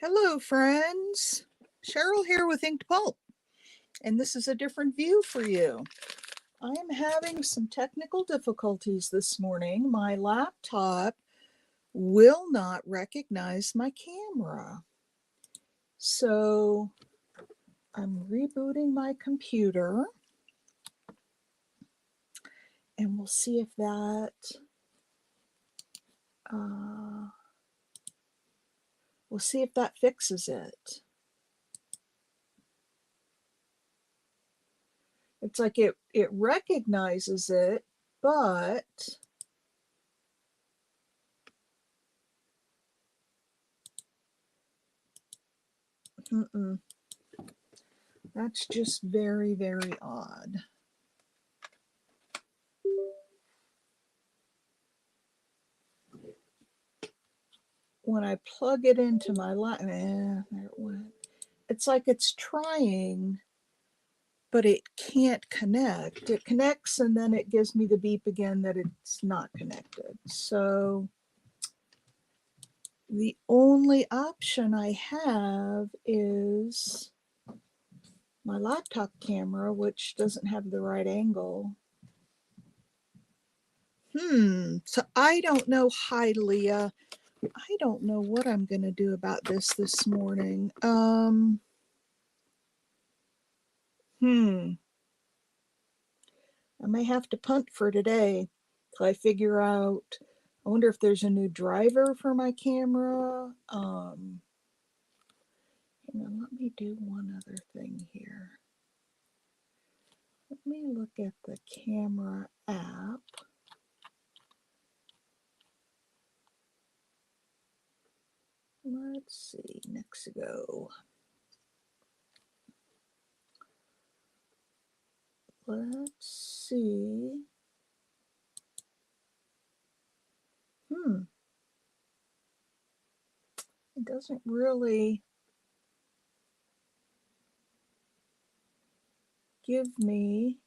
Hello, friends. Cheryl here with Inked Pulp, and this is a different view for you. I am having some technical difficulties this morning. My laptop will not recognize my camera. So I'm rebooting my computer, and we'll see if that fixes it. It's like it recognizes it, but that's just very, very odd. When I plug it into my there it went. It's like it's trying, but it can't connect. It connects and then it gives me the beep again that it's not connected. So the only option I have is my laptop camera, which doesn't have the right angle. So I don't know. Hi, Leah. I don't know what I'm going to do about this morning. I may have to punt for today till I figure out. I wonder if there's a new driver for my camera. Hang on, let me do one other thing here. Let me look at the camera app. Let's see, Mexico. Let's see. It doesn't really give me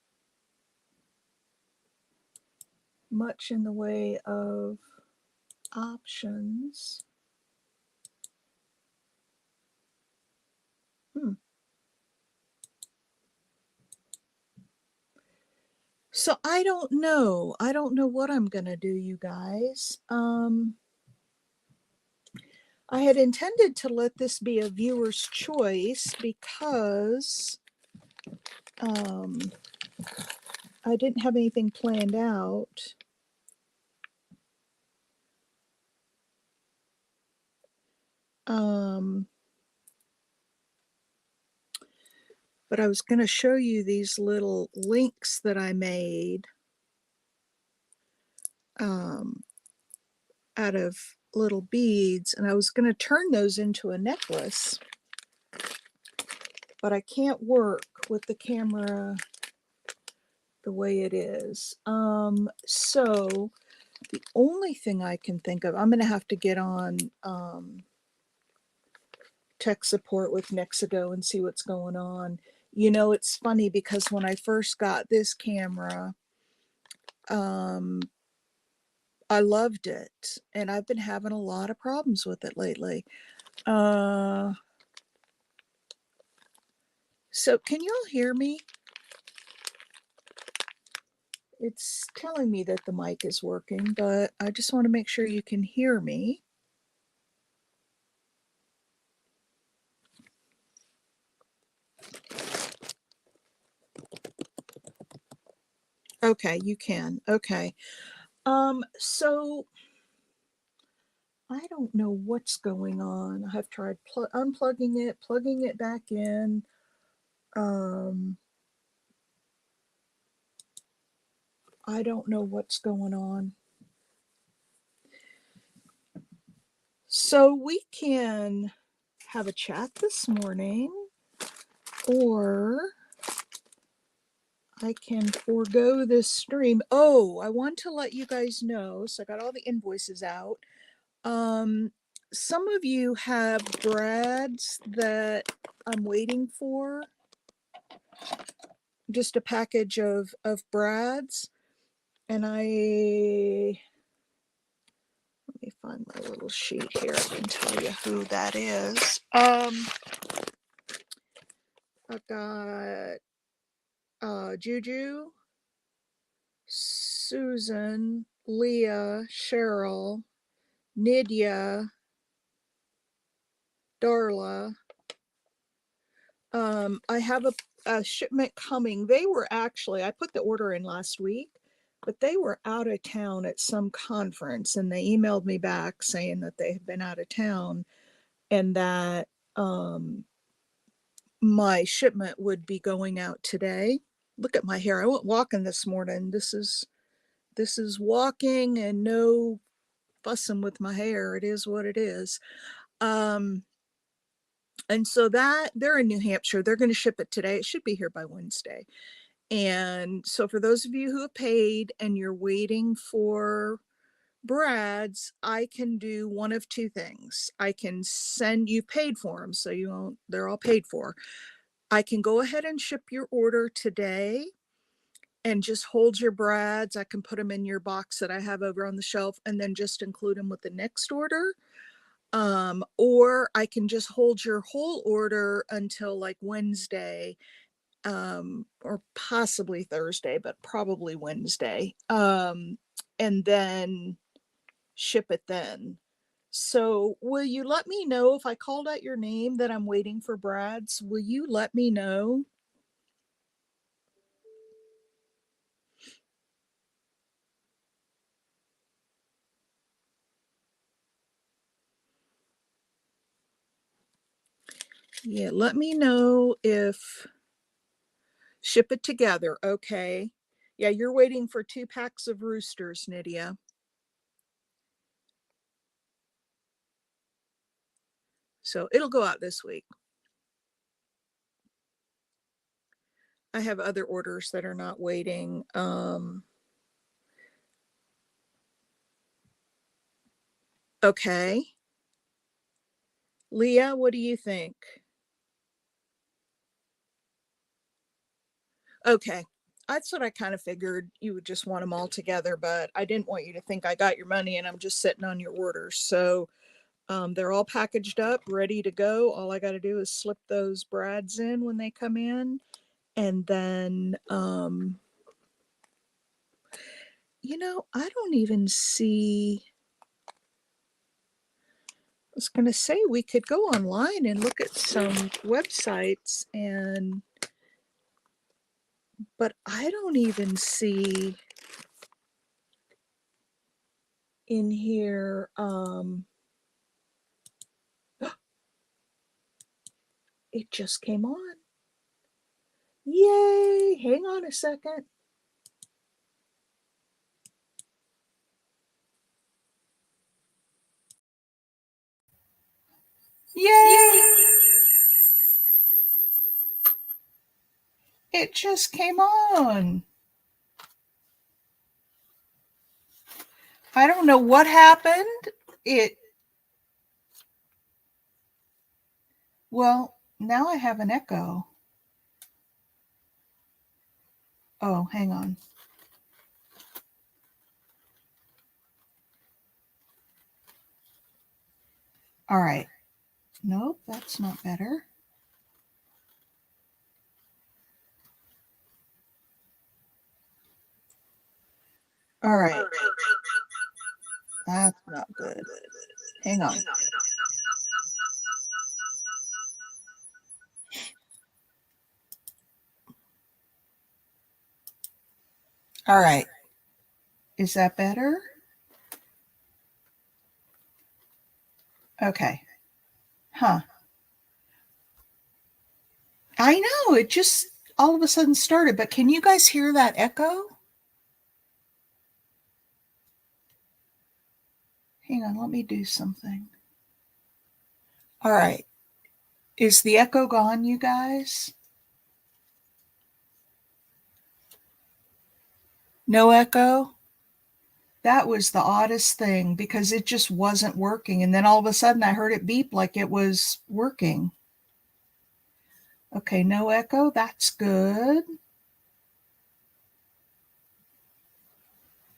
much in the way of options. So I don't know. I don't know what I'm going to do, you guys. I had intended to let this be a viewer's choice because I didn't have anything planned out. But I was going to show you these little links that I made out of little beads, and I was going to turn those into a necklace, but I can't work with the camera the way it is. So the only thing I can think of, I'm going to have to get on tech support with Mexico and see what's going on. You know, it's funny because when I first got this camera, I loved it, and I've been having a lot of problems with it lately. So can you all hear me? It's telling me that the mic is working, but I just want to make sure you can hear me. Okay, you can. Okay. So I don't know what's going on. I have tried unplugging it, plugging it back in. I don't know what's going on. So we can have a chat this morning, or I can forego this stream. Oh, I want to let you guys know, so I got all the invoices out. Some of you have brads that I'm waiting for. Just a package of brads. And let me find my little sheet here. I can tell you who that is. I've got Juju, Susan, Leah, Cheryl, Nydia, Darla. I have a shipment coming. They were actually, I put the order in last week, but they were out of town at some conference, and they emailed me back saying that they had been out of town and that my shipment would be going out today. Look at my hair. I went walking this morning. This is walking and no fussing with my hair. It is what it is. And so that they're in New Hampshire. They're going to ship it today. It should be here by Wednesday. And so for those of you who have paid and you're waiting for Brad's, I can do one of two things. I can send you paid for them, so you won't, they're all paid for. I can go ahead and ship your order today and just hold your Brad's. I can put them in your box that I have over on the shelf and then just include them with the next order. Or I can just hold your whole order until like Wednesday, or possibly Thursday, but probably Wednesday. And then ship it then. So will you let me know if I called out your name that I'm waiting for Brad's? Will you let me know? Yeah, let me know if ship it together. Okay. Yeah, you're waiting for 2 packs of roosters, Nydia. So it'll go out this week. I have other orders that are not waiting. Okay. Leah, what do you think? Okay. That's what I kind of figured. You would just want them all together, but I didn't want you to think I got your money and I'm just sitting on your orders. So they're all packaged up, ready to go. All I got to do is slip those Brads in when they come in. And then, I don't even see. I was going to say we could go online and look at some websites but I don't even see in here. It just came on. Yay! Hang on a second. Yay! It just came on. I don't know what happened. Well, now I have an echo. Oh, hang on. All right. Nope, that's not better. All right. That's not good. Hang on. All right. Is that better? Okay. Huh. I know, it just all of a sudden started, but can you guys hear that echo? Hang on, let me do something. All right. Is the echo gone, you guys? No echo? That was the oddest thing because it just wasn't working. And then all of a sudden I heard it beep like it was working. Okay, no echo. That's good.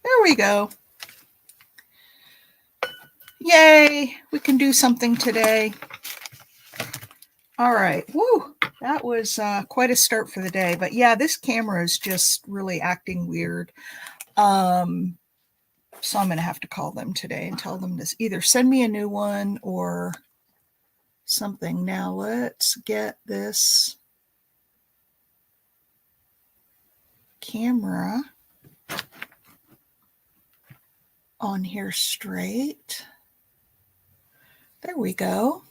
There we go. Yay, we can do something today. All right. Woo, that was quite a start for the day. But yeah, this camera is just really acting weird. So I'm going to have to call them today and tell them to either send me a new one or something. Now let's get this camera on here straight. There we go.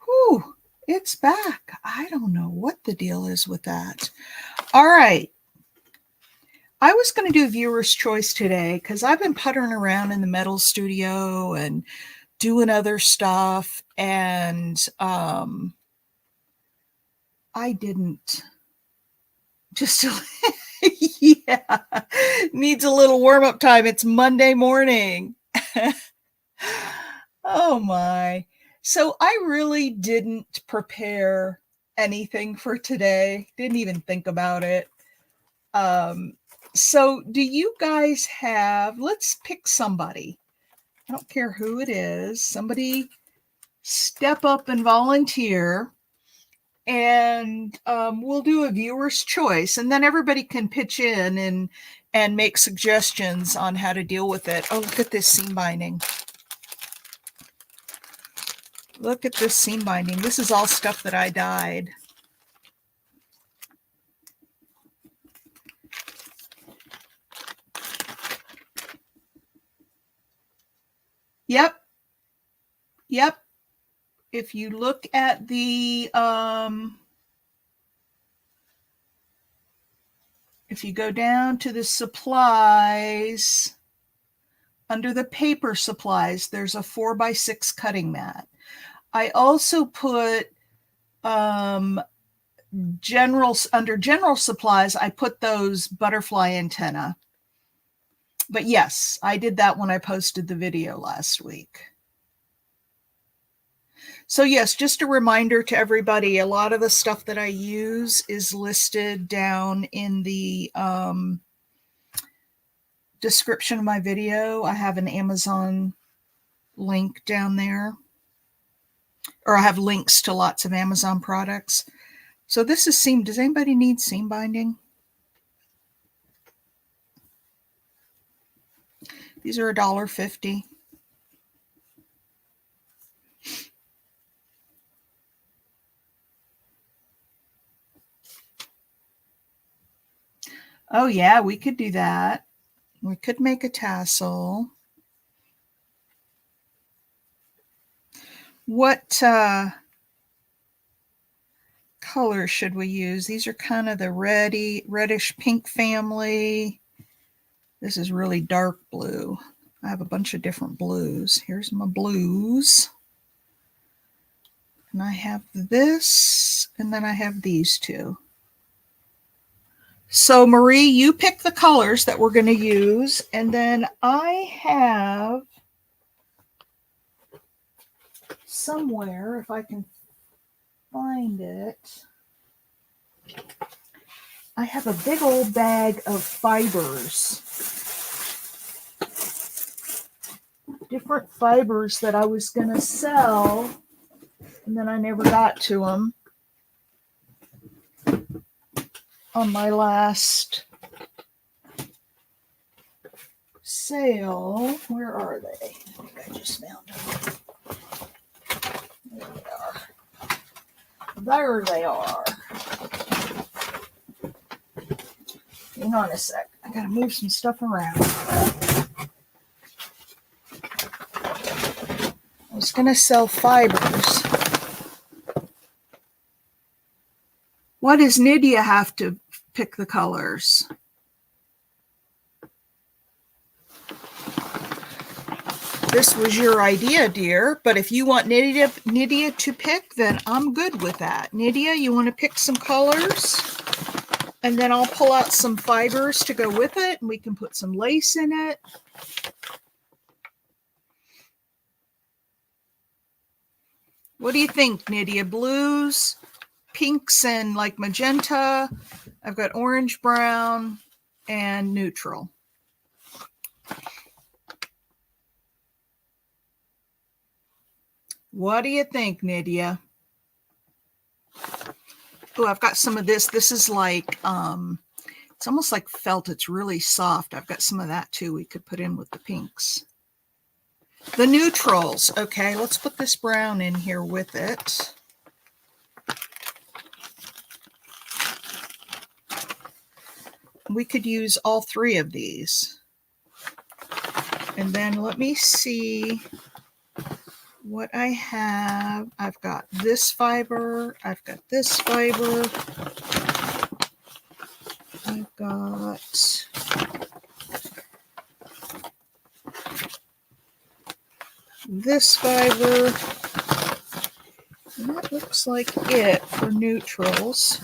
Whew, it's back. I don't know what the deal is with that. All right. I was going to do viewer's choice today because I've been puttering around in the metal studio and doing other stuff, and I didn't just yeah, needs a little warm-up time. It's Monday morning. Oh my. So I really didn't prepare anything for today. Didn't even think about it. So do you guys have, let's pick somebody. I don't care who it is. Somebody step up and volunteer, and we'll do a viewer's choice, and then everybody can pitch in and make suggestions on how to deal with it. Oh, look at this seam binding. Look at this seam binding. This is all stuff that I dyed. Yep. Yep. If you look at the, if you go down to the supplies, under the paper supplies, there's a 4x6 cutting mat. I also put under general supplies, I put those butterfly antenna. But yes, I did that when I posted the video last week. So yes, just a reminder to everybody, a lot of the stuff that I use is listed down in the description of my video. I have an Amazon link down there, or I have links to lots of Amazon products. So this is seam. Does anybody need seam binding? These are $1.50. Oh yeah, we could do that. We could make a tassel. What color should we use? These are kind of the reddish pink family. This is really dark blue. I have a bunch of different blues. Here's my blues. And I have this, and then I have these two. So Marie, you pick the colors that we're going to use, and then I have somewhere, if I can find it, I have a big old bag of fibers. Different fibers that I was going to sell, and then I never got to them on my last sale. Where are they? I think I just found them. There they are. There they are. Hang on a sec. I gotta move some stuff around. I was gonna sell fibers. Why does Nydia have to pick the colors? This was your idea, dear, but if you want Nydia to pick, then I'm good with that. Nydia, you want to pick some colors? And then I'll pull out some fibers to go with it, and we can put some lace in it. What do you think, Nydia? Blues, pinks, and like magenta. I've got orange, brown, and neutral. What do you think, Nydia? Oh, I've got some of this. This is like, it's almost like felt. It's really soft. I've got some of that too. We could put in with the pinks. The neutrals. Okay, let's put this brown in here with it. We could use all three of these. And then let me see what I have. I've got this fiber. I've got this fiber. I've got this fiber. And that looks like it for neutrals.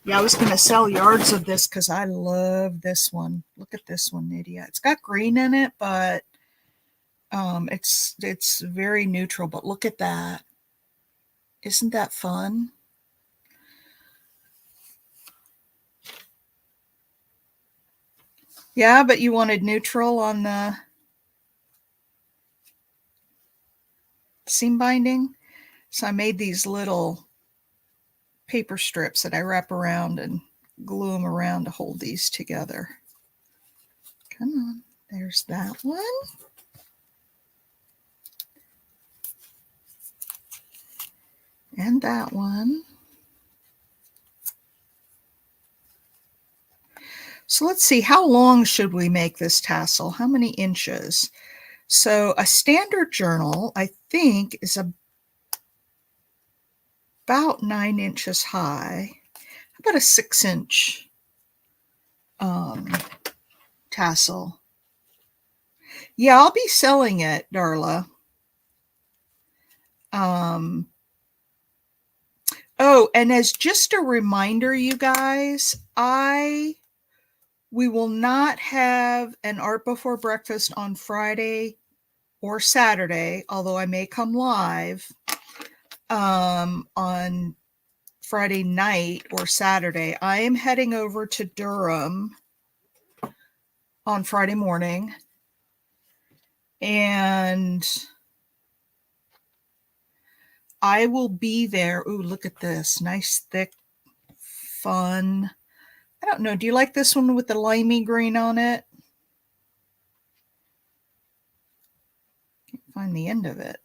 Yeah, I was going to sell yards of this because I love this one. Look at this one, Nydia. It's got green in it, but it's very neutral. But look at that. Isn't that fun? Yeah, but you wanted neutral on the seam binding. So I made these little paper strips that I wrap around and glue them around to hold these together. Come on, there's that one. And that one. So let's see, how long should we make this tassel? How many inches? So a standard journal, I think, is about 9 inches high. How about a 6-inch tassel? Yeah, I'll be selling it, Darla. Oh, and as just a reminder, you guys, we will not have an art before breakfast on Friday or Saturday, although I may come live on Friday night or Saturday. I am heading over to Durham on Friday morning, and I will be there. Ooh, look at this. Nice, thick, fun. I don't know. Do you like this one with the limey green on it? Can't find the end of it.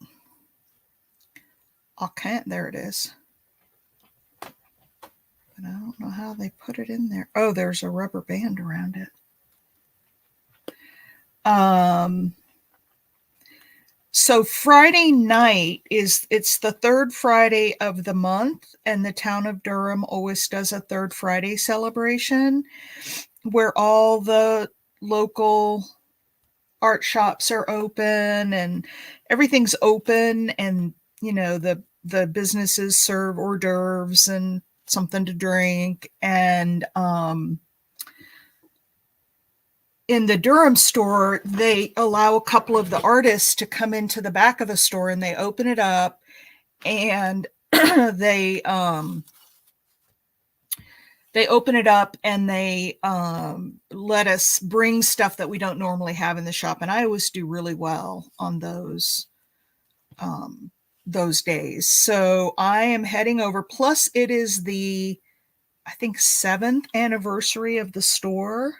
I can't. There it is. But I don't know how they put it in there. Oh, there's a rubber band around it. So Friday night it's the third Friday of the month, and the town of Durham always does a third Friday celebration where all the local art shops are open and everything's open, and you know the businesses serve hors d'oeuvres and something to drink, and in the Durham store, they allow a couple of the artists to come into the back of the store, and they open it up, and they open it up, and they let us bring stuff that we don't normally have in the shop. And I always do really well on those days. So I am heading over. Plus, it is the, I think, 7th anniversary of the store.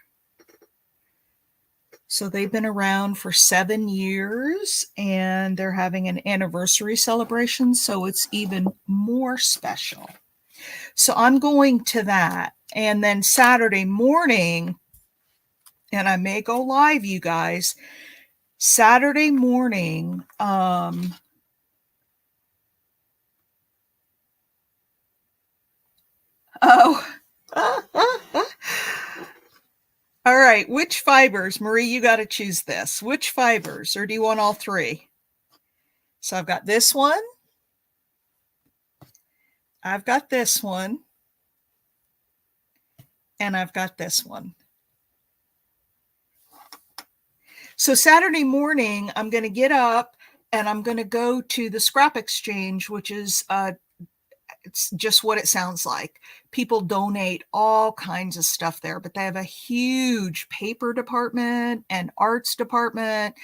So they've been around for 7 years, and they're having an anniversary celebration. So it's even more special. So I'm going to that. And then Saturday morning, and I may go live, you guys, Saturday morning, oh, all right. Which fibers, Marie, you got to choose this. Which fibers, or do you want all three? So I've got this one. I've got this one. And I've got this one. So Saturday morning, I'm going to get up and I'm going to go to the scrap exchange, which is it's just what it sounds like. People donate all kinds of stuff there, but they have a huge paper department and arts department.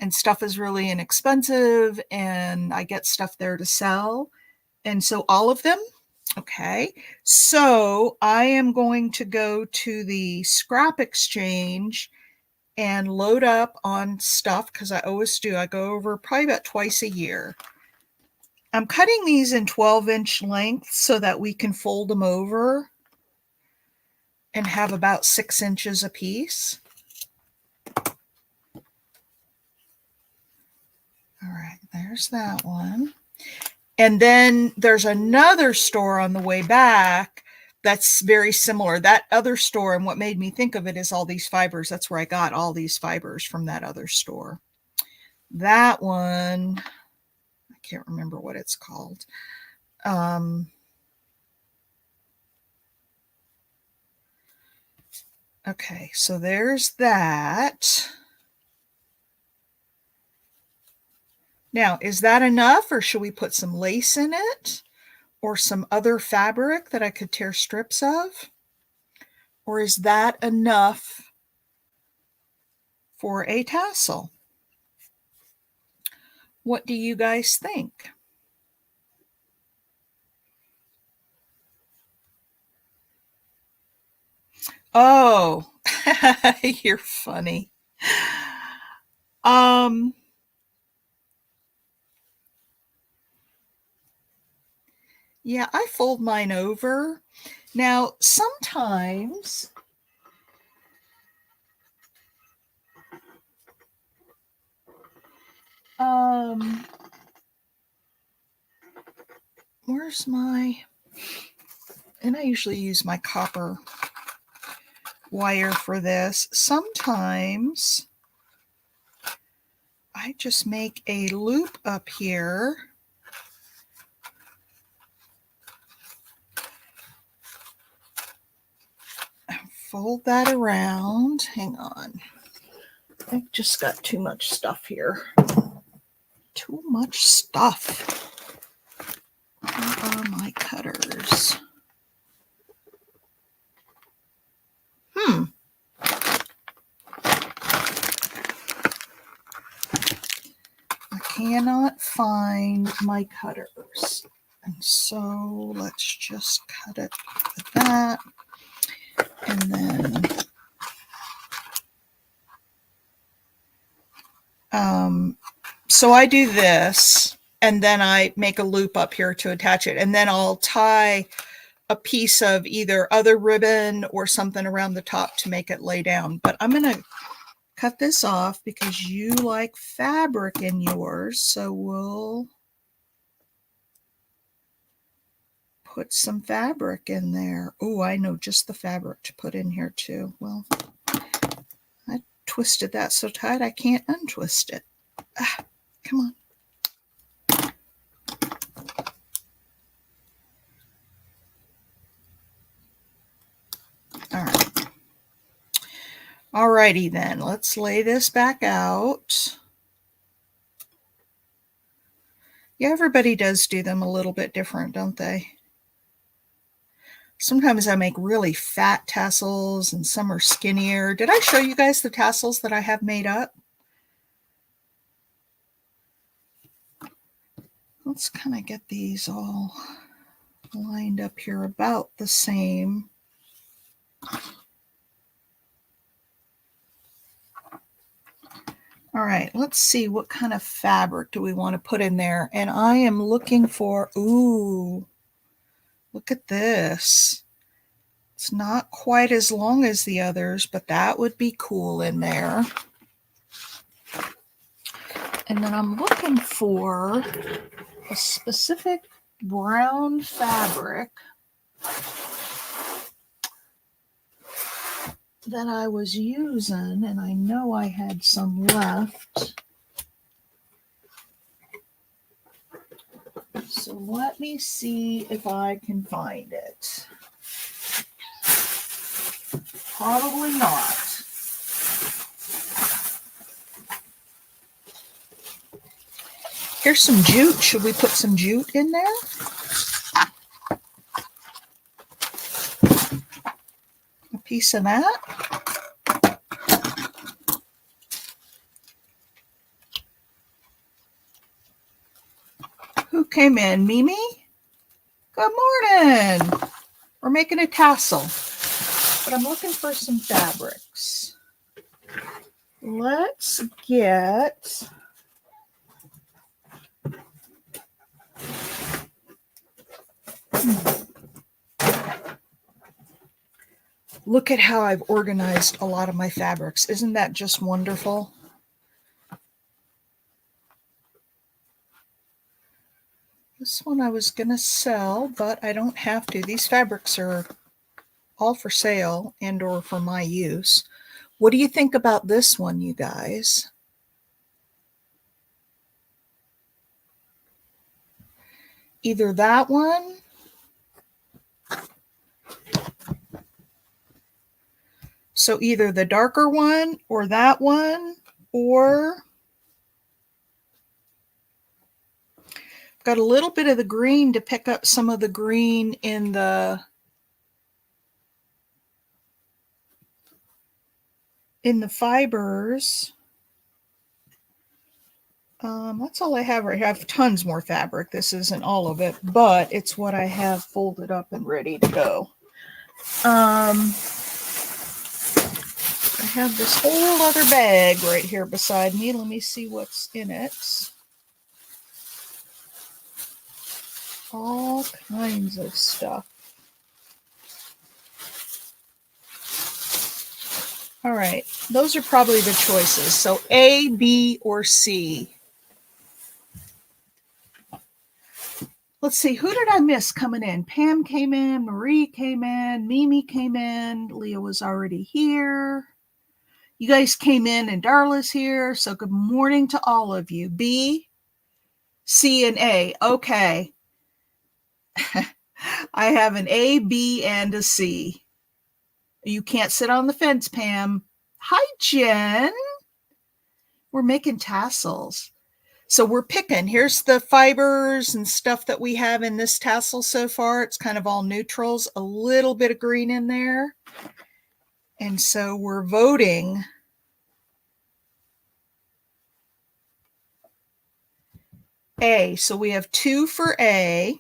and stuff is really inexpensive and I get stuff there to sell. And so all of them. Okay, so I am going to go to the scrap exchange and load up on stuff because I always do. I go over probably about twice a year. I'm cutting these in 12-inch lengths so that we can fold them over and have about 6 inches a piece. All right, there's that one. And then there's another store on the way back that's very similar. That other store, and what made me think of it is all these fibers. That's where I got all these fibers, from that other store. That one, I can't remember what it's called. Okay, so there's that. Now, is that enough, or should we put some lace in it, or some other fabric that I could tear strips of? Or is that enough for a tassel? What do you guys think? Oh, you're funny. Yeah, I fold mine over. Now, sometimes where's my, and I usually use my copper wire for this. Sometimes I just make a loop up here and fold that around. Hang on. I just got too much stuff here. Too much stuff. Where are my cutters? I cannot find my cutters. And so let's just cut it with that. And then so I do this, and then I make a loop up here to attach it, and then I'll tie a piece of either other ribbon or something around the top to make it lay down. But I'm going to cut this off because you like fabric in yours, so we'll put some fabric in there. Oh, I know just the fabric to put in here too. Well, I twisted that so tight I can't untwist it. Ah, come on. All right. Alrighty then, let's lay this back out. Yeah, everybody does do them a little bit different, don't they? Sometimes I make really fat tassels and some are skinnier. Did I show you guys the tassels that I have made up? Let's kind of get these all lined up here about the same. All right, let's see what kind of fabric do we want to put in there. And I am looking for, ooh, look at this. It's not quite as long as the others, but that would be cool in there. And then I'm looking for a specific brown fabric that I was using, and I know I had some left. So let me see if I can find it. Probably not. Here's some jute. Should we put some jute in there? A piece of that. came in? Mimi? Good morning. We're making a tassel, but I'm looking for some fabrics. Let's get... Look at how I've organized a lot of my fabrics. Isn't that just wonderful? This one I was going to sell, but I don't have to. These fabrics are all for sale and or for my use. What do you think about this one, you guys? Either that one, so either the darker one or that one, or got a little bit of the green to pick up some of the green in the fibers. That's all I have right here. I have tons more fabric. This isn't all of it, but it's what I have folded up and ready to go. I have this whole other bag right here beside me. Let me see what's in it. All kinds of stuff. All right, those are probably the choices. So A, B, or C. Let's see, who did I miss coming in? Pam came in, Marie came in, Mimi came in, Leah was already here. You guys came in and Darla's here, so good morning to all of you. B, C, and A. Okay. I have an A, B, and a C. You can't sit on the fence, Pam. Hi, Jen. We're making tassels. So we're picking. Here's the fibers and stuff that we have in this tassel so far. It's kind of all neutrals, a little bit of green in there. And so we're voting A. So we have 2 for A.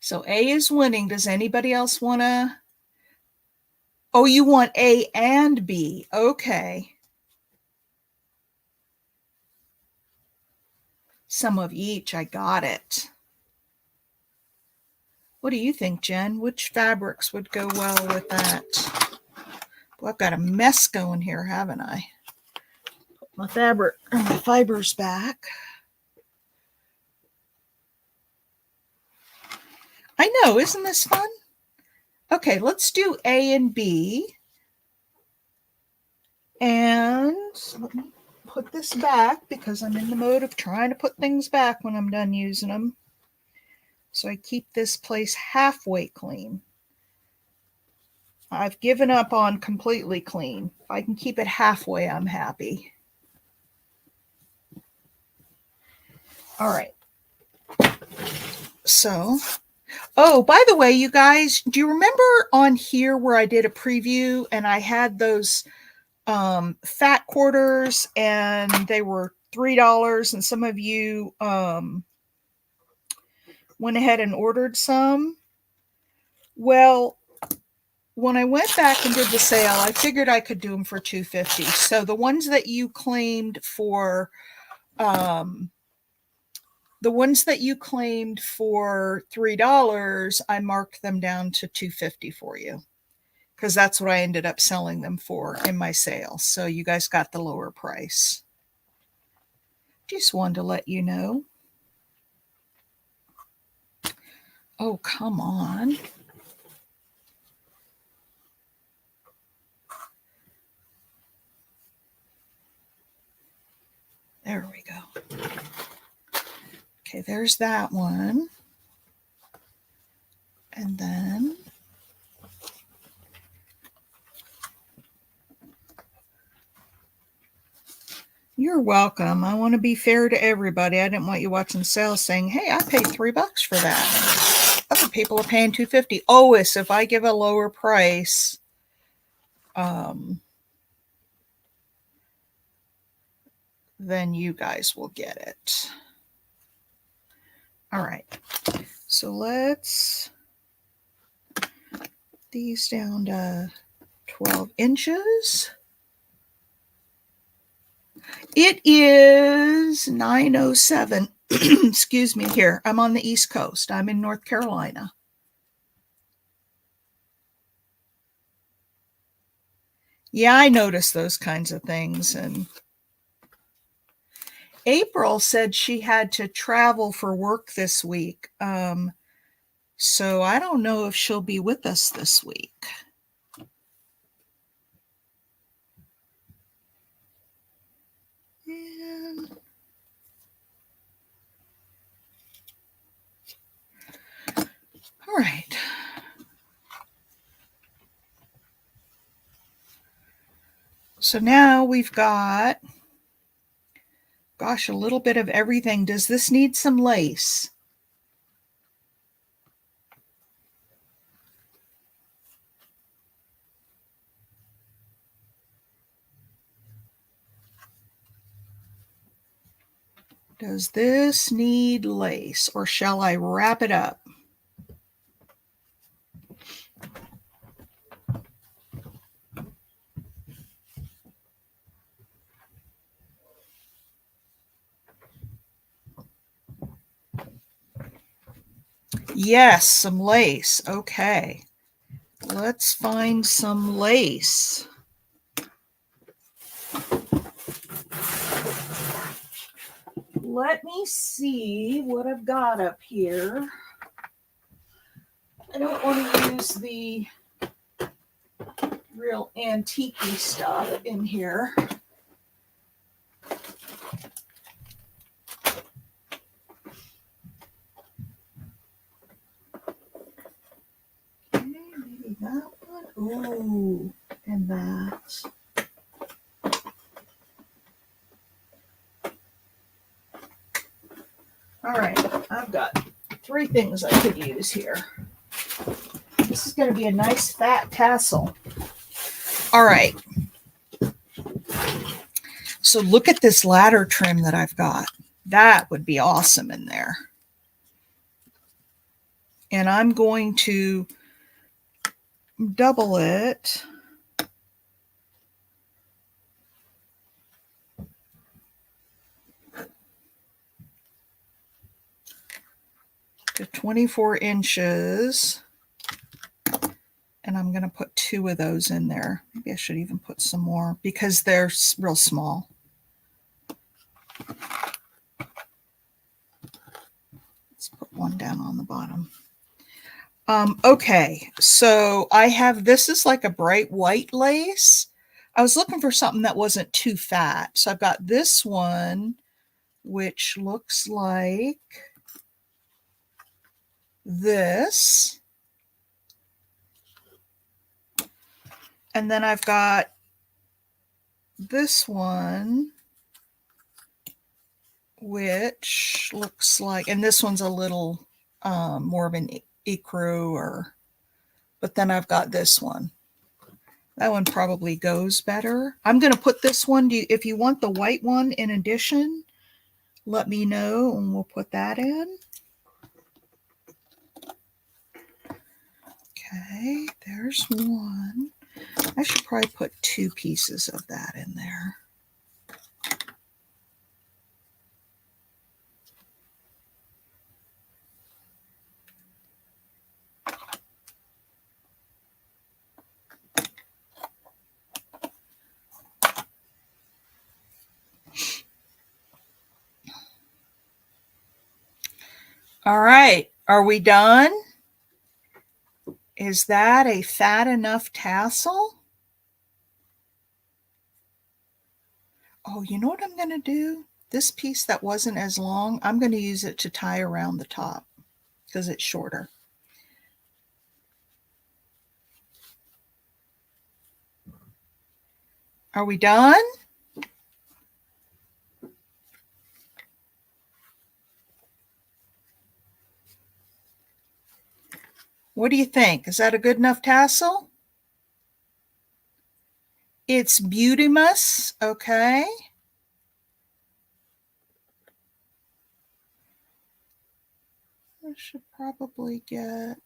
So A is winning. Does anybody else want to? Oh, you want A and B. Okay. Some of each. I got it. What do you think, Jen? Which fabrics would go well with that? Well, I've got a mess going here, haven't I? Put my fibers back. I know, isn't this fun? Okay, let's do A and B. And let me put this back because I'm in the mode of trying to put things back when I'm done using them. So I keep this place halfway clean. I've given up on completely clean. If I can keep it halfway, I'm happy. All right. So, oh, by the way, you guys, do you remember on here where I did a preview and I had those fat quarters and they were $3 and some of you went ahead and ordered some? Well, when I went back and did the sale, I figured I could do them for $2.50. So the ones that you claimed for $3, I marked them down to $2.50 for you because that's what I ended up selling them for in my sale. So you guys got the lower price. Just wanted to let you know. Oh, come on. There we go. Okay, there's that one. And then you're welcome. I want to be fair to everybody. I didn't want you watching sales saying, hey, I paid $3 for that. Other people are paying $2.50. Always, if I give a lower price, then you guys will get it. All right, so let's put these down to 12 inches. It is 9:07. Excuse me here. I'm on the East Coast. I'm in North Carolina. Yeah, I noticed those kinds of things. And April said she had to travel for work this week. So I don't know if she'll be with us this week. And all right. So now we've got, gosh, a little bit of everything. Does this need some lace? Does this need lace, or shall I wrap it up? Yes, some lace. Okay. Let's find some lace. Let me see what I've got up here. I don't want to use the real antique stuff in here. Okay, maybe that one. Ooh, and that. All right, I've got 3 things I could use here. This is going to be a nice fat tassel. All right. So look at this ladder trim that I've got. That would be awesome in there. And I'm going to double it to 24 inches. And I'm going to put 2 of those in there. Maybe I should even put some more because they're real small. Let's put 1 down on the bottom. Okay, so I have, this is like a bright white lace. I was looking for something that wasn't too fat. So I've got this one, which looks like this. And then I've got this one, which looks like, and this one's a little more of an ecru, or, but then I've got this one. That one probably goes better. I'm going to put this one, if you want the white one in addition, let me know and we'll put that in. Okay, there's one. I should probably put 2 pieces of that in there. All right, are we done? Is that a fat enough tassel? Oh, you know what I'm going to do? This piece that wasn't as long, I'm going to use it to tie around the top because it's shorter. Are we done? What do you think? Is that a good enough tassel? It's Beautymus, okay? I should probably get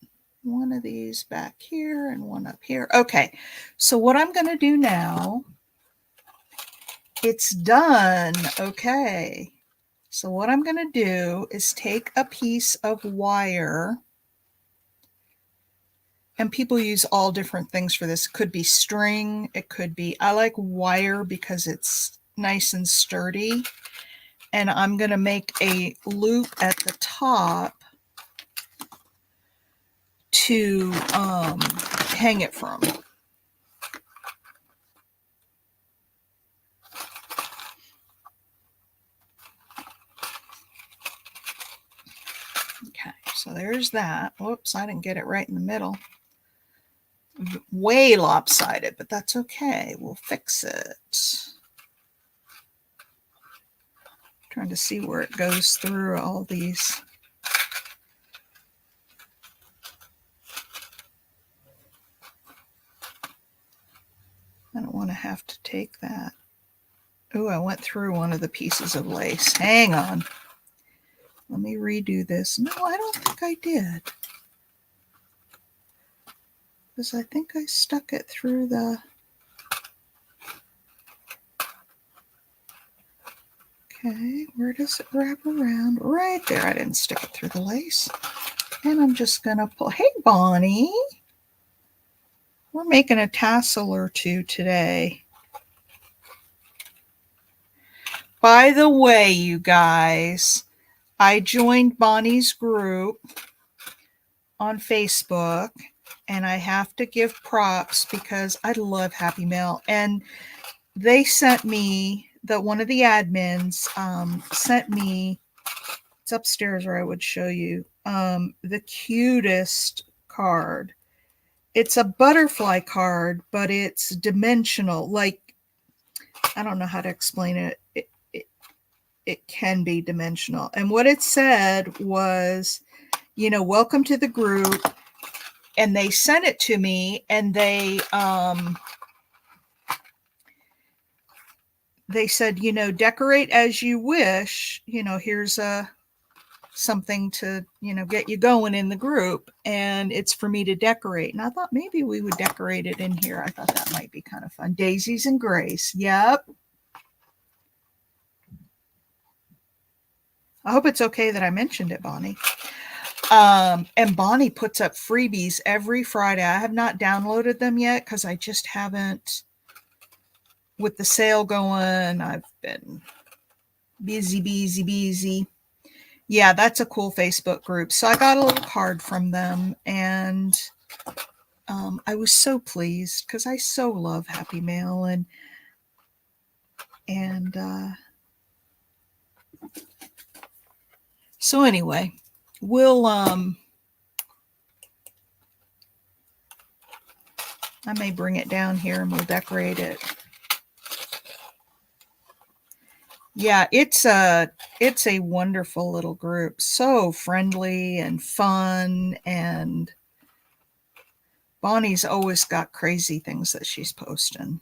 one of these back here and one up here. Okay, so what I'm going to do now, it's done. Okay, so what I'm going to do is take a piece of wire, and people use all different things for this. It could be string, it could be, I like wire because it's nice and sturdy. And I'm going to make a loop at the top to hang it from. Okay, so there's that. Whoops, I didn't get it right in the middle. Way lopsided, but that's okay. We'll fix it. Trying to see where it goes through all these. I don't want to have to take that. Oh, I went through one of the pieces of lace. Hang on. Let me redo this. No, I don't think I did. Because I think I stuck it through the... Okay, where does it wrap around? Right there. I didn't stick it through the lace. And I'm just going to pull. Hey, Bonnie. We're making a tassel or two today. By the way, you guys, I joined Bonnie's group on Facebook, and I have to give props because I love Happy Mail. And they sent me, one of the admins sent me, it's upstairs where I would show you, the cutest card. It's a butterfly card, but it's dimensional. Like, I don't know how to explain it. It can be dimensional. And what it said was, you know, welcome to the group. And they sent it to me, and they said, you know, decorate as you wish. You know, here's something to, you know, get you going in the group, and it's for me to decorate. And I thought maybe we would decorate it in here. I thought that might be kind of fun. Daisies and Grace. Yep. I hope it's okay that I mentioned it, Bonnie. And Bonnie puts up freebies every Friday. I have not downloaded them yet because I just haven't. With the sale going, I've been busy. Yeah, that's a cool Facebook group. So I got a little card from them, and I was so pleased because I so love Happy Mail, and so anyway, we'll I may bring it down here and we'll decorate it. Yeah, it's a wonderful little group. So friendly and fun, and Bonnie's always got crazy things that she's posting.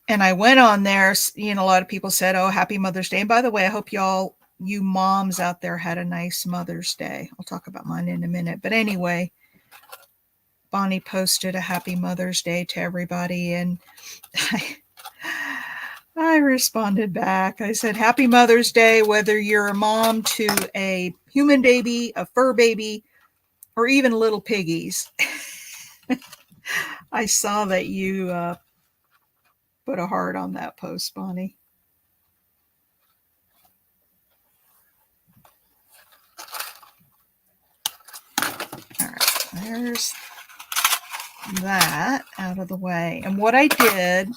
And I went on there, you know, a lot of people said, oh, happy Mother's Day. And by the way, I hope you moms out there had a nice Mother's Day. I'll talk about mine in a minute. But anyway, Bonnie posted a happy Mother's Day to everybody. And I responded back. I said, happy Mother's Day, whether you're a mom to a human baby, a fur baby, or even little piggies. I saw that you put a heart on that post, Bonnie. All right, there's that out of the way. And what I did,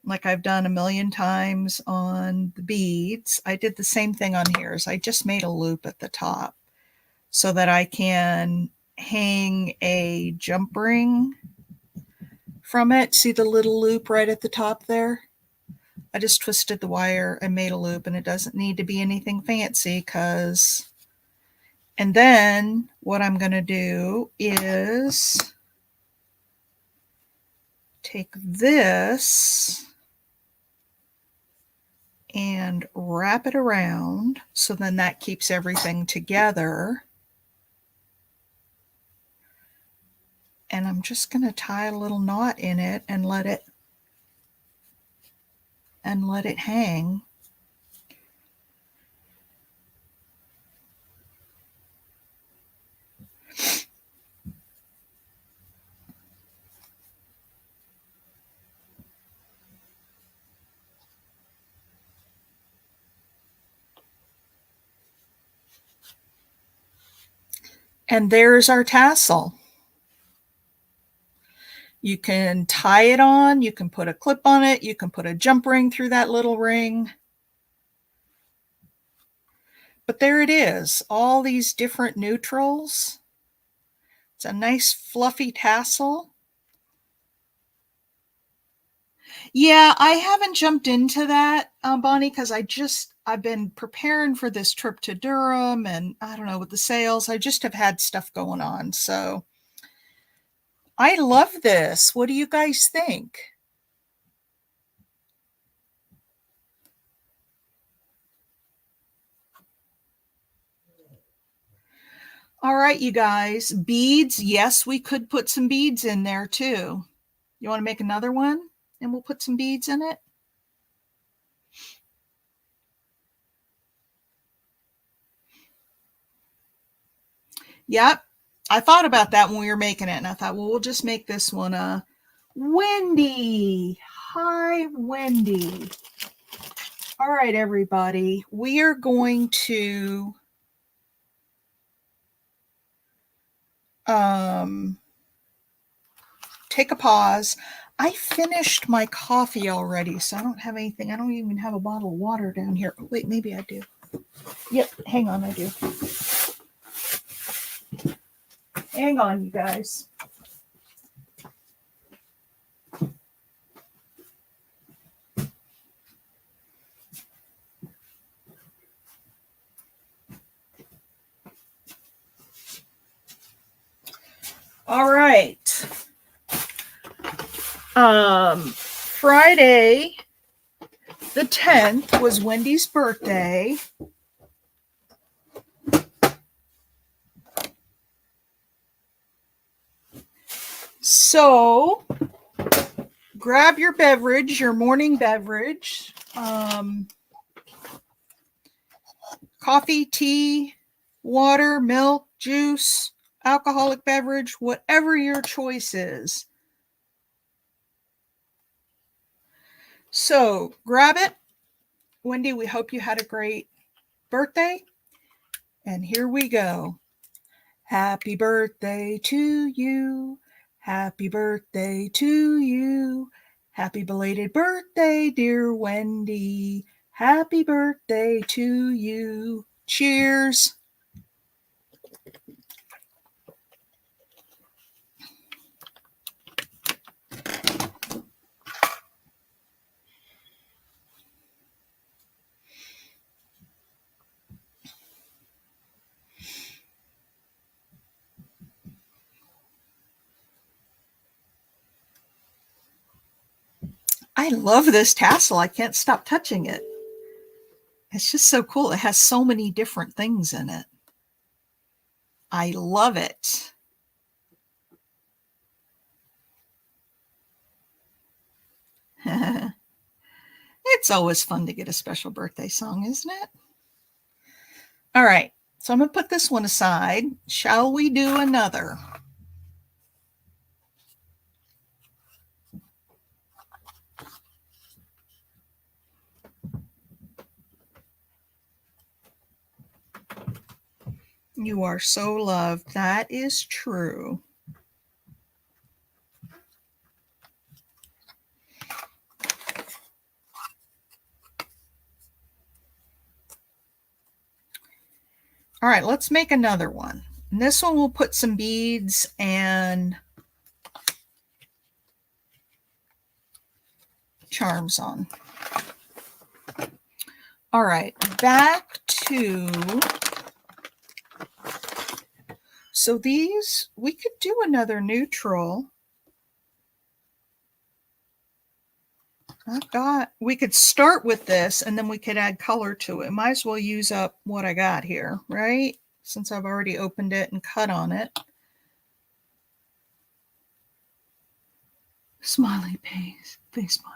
like I've done a million times on the beads, I did the same thing on here. Is I just made a loop at the top so that I can hang a jump ring from it. See the little loop right at the top there? I just twisted the wire and made a loop, and it doesn't need to be anything fancy because, and then what I'm going to do is take this and wrap it around. So then that keeps everything together. And I'm just going to tie a little knot in it and let it hang. And there's our tassel. You can tie it on, you can put a clip on it, you can put a jump ring through that little ring. But there it is, all these different neutrals. It's a nice fluffy tassel. Yeah, I haven't jumped into that, Bonnie, because I've been preparing for this trip to Durham, and I don't know, with the sales, I just have had stuff going on. So I love this. What do you guys think? All right, you guys, beads. Yes, we could put some beads in there too. You want to make another one and we'll put some beads in it? Yep. I thought about that when we were making it, and I thought, well, we'll just make this one Wendy. Hi, Wendy. All right, everybody. We are going to take a pause. I finished my coffee already, so I don't have anything. I don't even have a bottle of water down here. Oh, wait, maybe I do. Yep, hang on, I do. Hang on, you guys. All right. Friday the 10th was Wendy's birthday. So grab your beverage, your morning beverage, coffee, tea, water, milk, juice, alcoholic beverage, whatever your choice is. So grab it. Wendy, we hope you had a great birthday. And here we go. Happy birthday to you. Happy birthday to you. Happy belated birthday, dear Wendy. Happy birthday to you. Cheers. I love this tassel. I can't stop touching it. It's just so cool. It has so many different things in it. I love it. It's always fun to get a special birthday song, isn't it? All right, so I'm going to put this one aside. Shall we do another? You are so loved. That is true. All right, let's make another one. And this one we'll put some beads and charms on. All right, back to, so these, we could do another neutral. we could start with this and then we could add color to it. Might as well use up what I got here, right? Since I've already opened it and cut on it. Smiley face bun.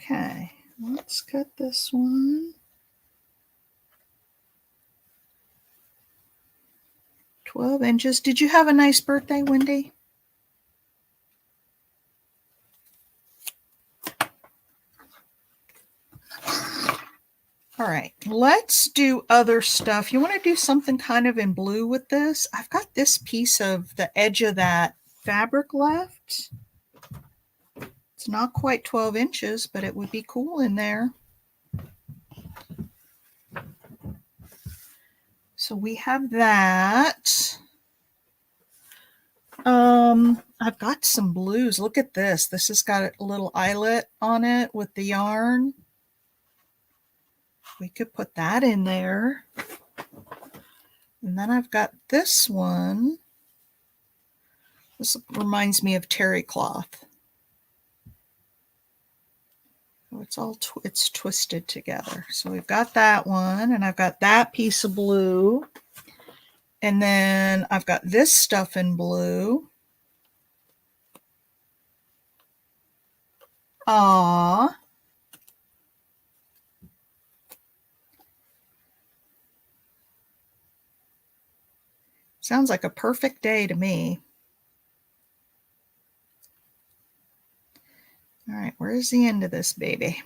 Okay, let's cut this one. 12 inches. Did you have a nice birthday, Wendy? All right, let's do other stuff. You want to do something kind of in blue with this? I've got this piece of the edge of that fabric left. It's not quite 12 inches, but it would be cool in there. So we have that. I've got some blues. Look at this. This has got a little eyelet on it with the yarn. We could put that in there. And then I've got this one. This reminds me of terry cloth. It's all it's twisted together. So we've got that one, and I've got that piece of blue. And then I've got this stuff in blue. Aww. Sounds like a perfect day to me. All right, where's the end of this baby?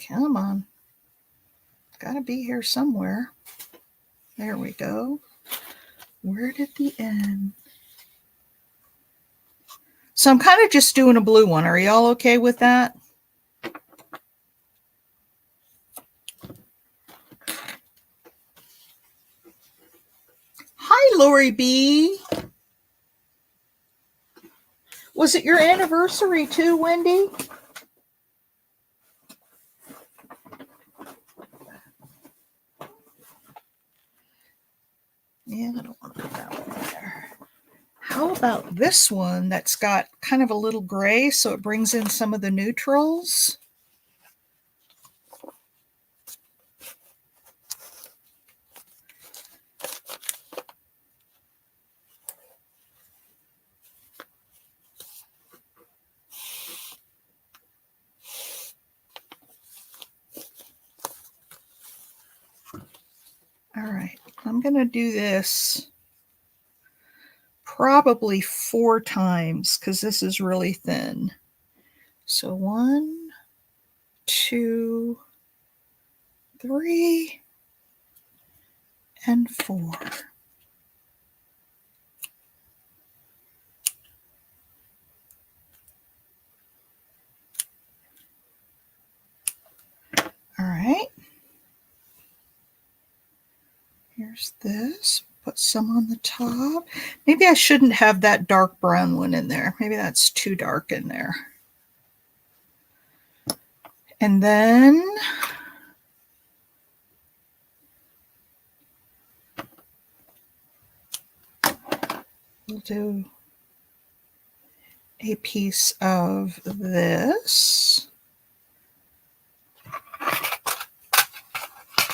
Come on. Gotta be here somewhere. There we go. Where did the end? So I'm kind of just doing a blue one. Are y'all okay with that? Hi, Lori B. Was it your anniversary too, Wendy? Yeah, I don't want to put that one there. How about this one that's got kind of a little gray, so it brings in some of the neutrals? All right, I'm going to do this probably 4 times because this is really thin. So 1, 2, 3, and 4. All right. Here's this. Put some on the top. Maybe I shouldn't have that dark brown one in there. Maybe that's too dark in there. And then we'll do a piece of this.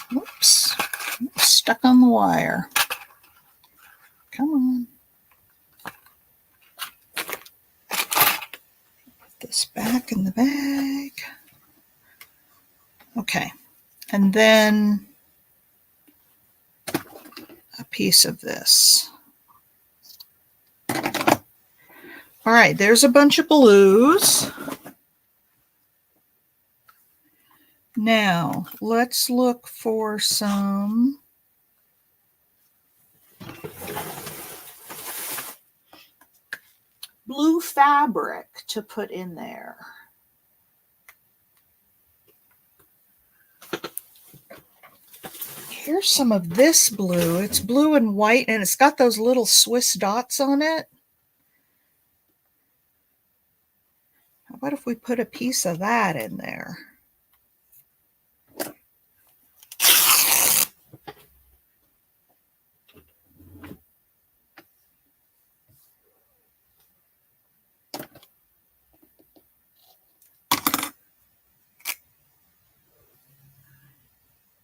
Whoops, stuck on the wire. Come on. Put this back in the bag. Okay, and then a piece of this. All right, there's a bunch of blues. Now, let's look for some blue fabric to put in there. Here's some of this blue. It's blue and white, and it's got those little Swiss dots on it. How about if we put a piece of that in there?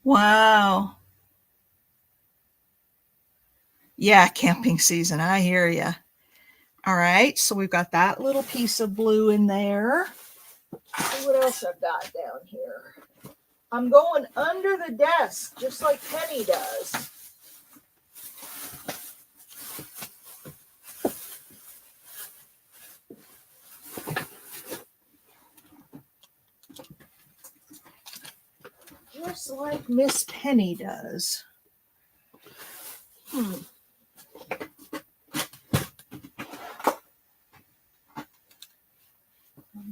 Wow. Yeah, camping season. I hear you. All right, so we've got that little piece of blue in there. Let's see what else I've got down here. I'm going under the desk, just like Penny does. Just like Miss Penny does. I'm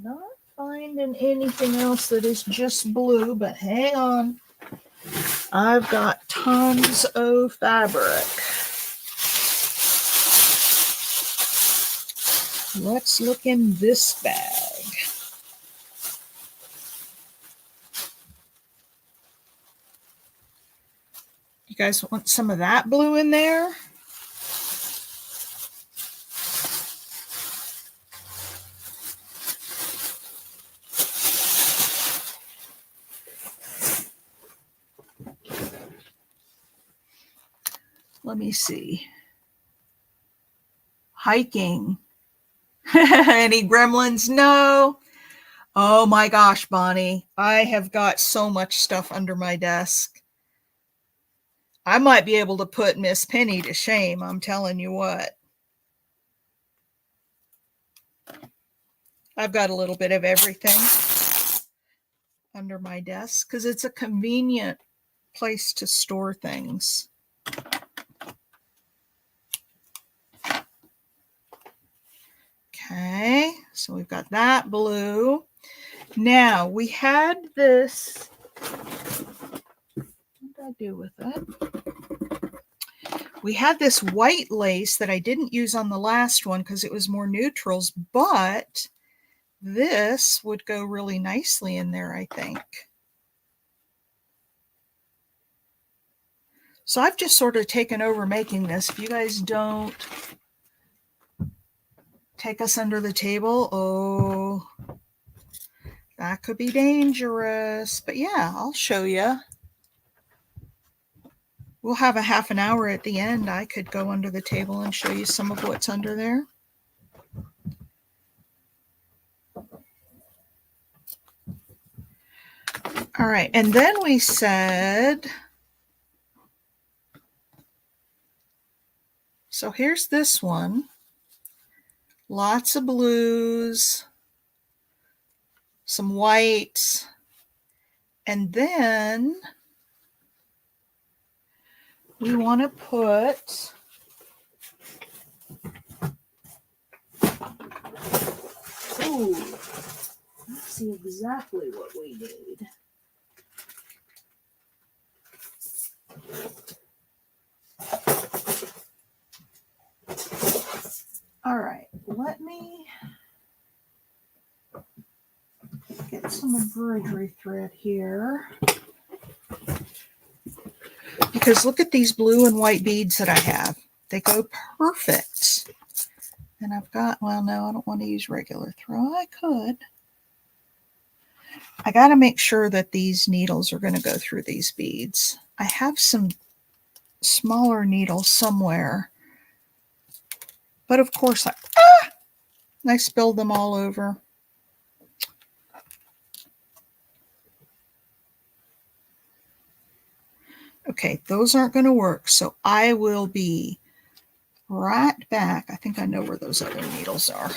not finding anything else that is just blue, but hang on. I've got tons of fabric. Let's look in this bag. You guys want some of that blue in there? Let me see. Hiking. Any gremlins? No. Oh my gosh, Bonnie. I have got so much stuff under my desk. I might be able to put Miss Penny to shame. I'm telling you what. I've got a little bit of everything under my desk because it's a convenient place to store things. Okay, so we've got that blue. Now we had this. What did I do with it? We had this white lace that I didn't use on the last one because it was more neutrals, but this would go really nicely in there, I think. So I've just sort of taken over making this. If you guys don't take us under the table, oh, that could be dangerous. But yeah, I'll show you. We'll have a half an hour at the end. I could go under the table and show you some of what's under there. All right, and then we said, so here's this one. Lots of blues, some whites, and then we want to put let's see exactly what we need. All right, let me get some embroidery thread here. Because look at these blue and white beads that I have. They go perfect. And I've got, well, no, I don't want to use regular thread. I could. I got to make sure that these needles are going to go through these beads. I have some smaller needles somewhere. But of course, I spilled them all over. Okay, those aren't going to work. So I will be right back. I think I know where those other needles are.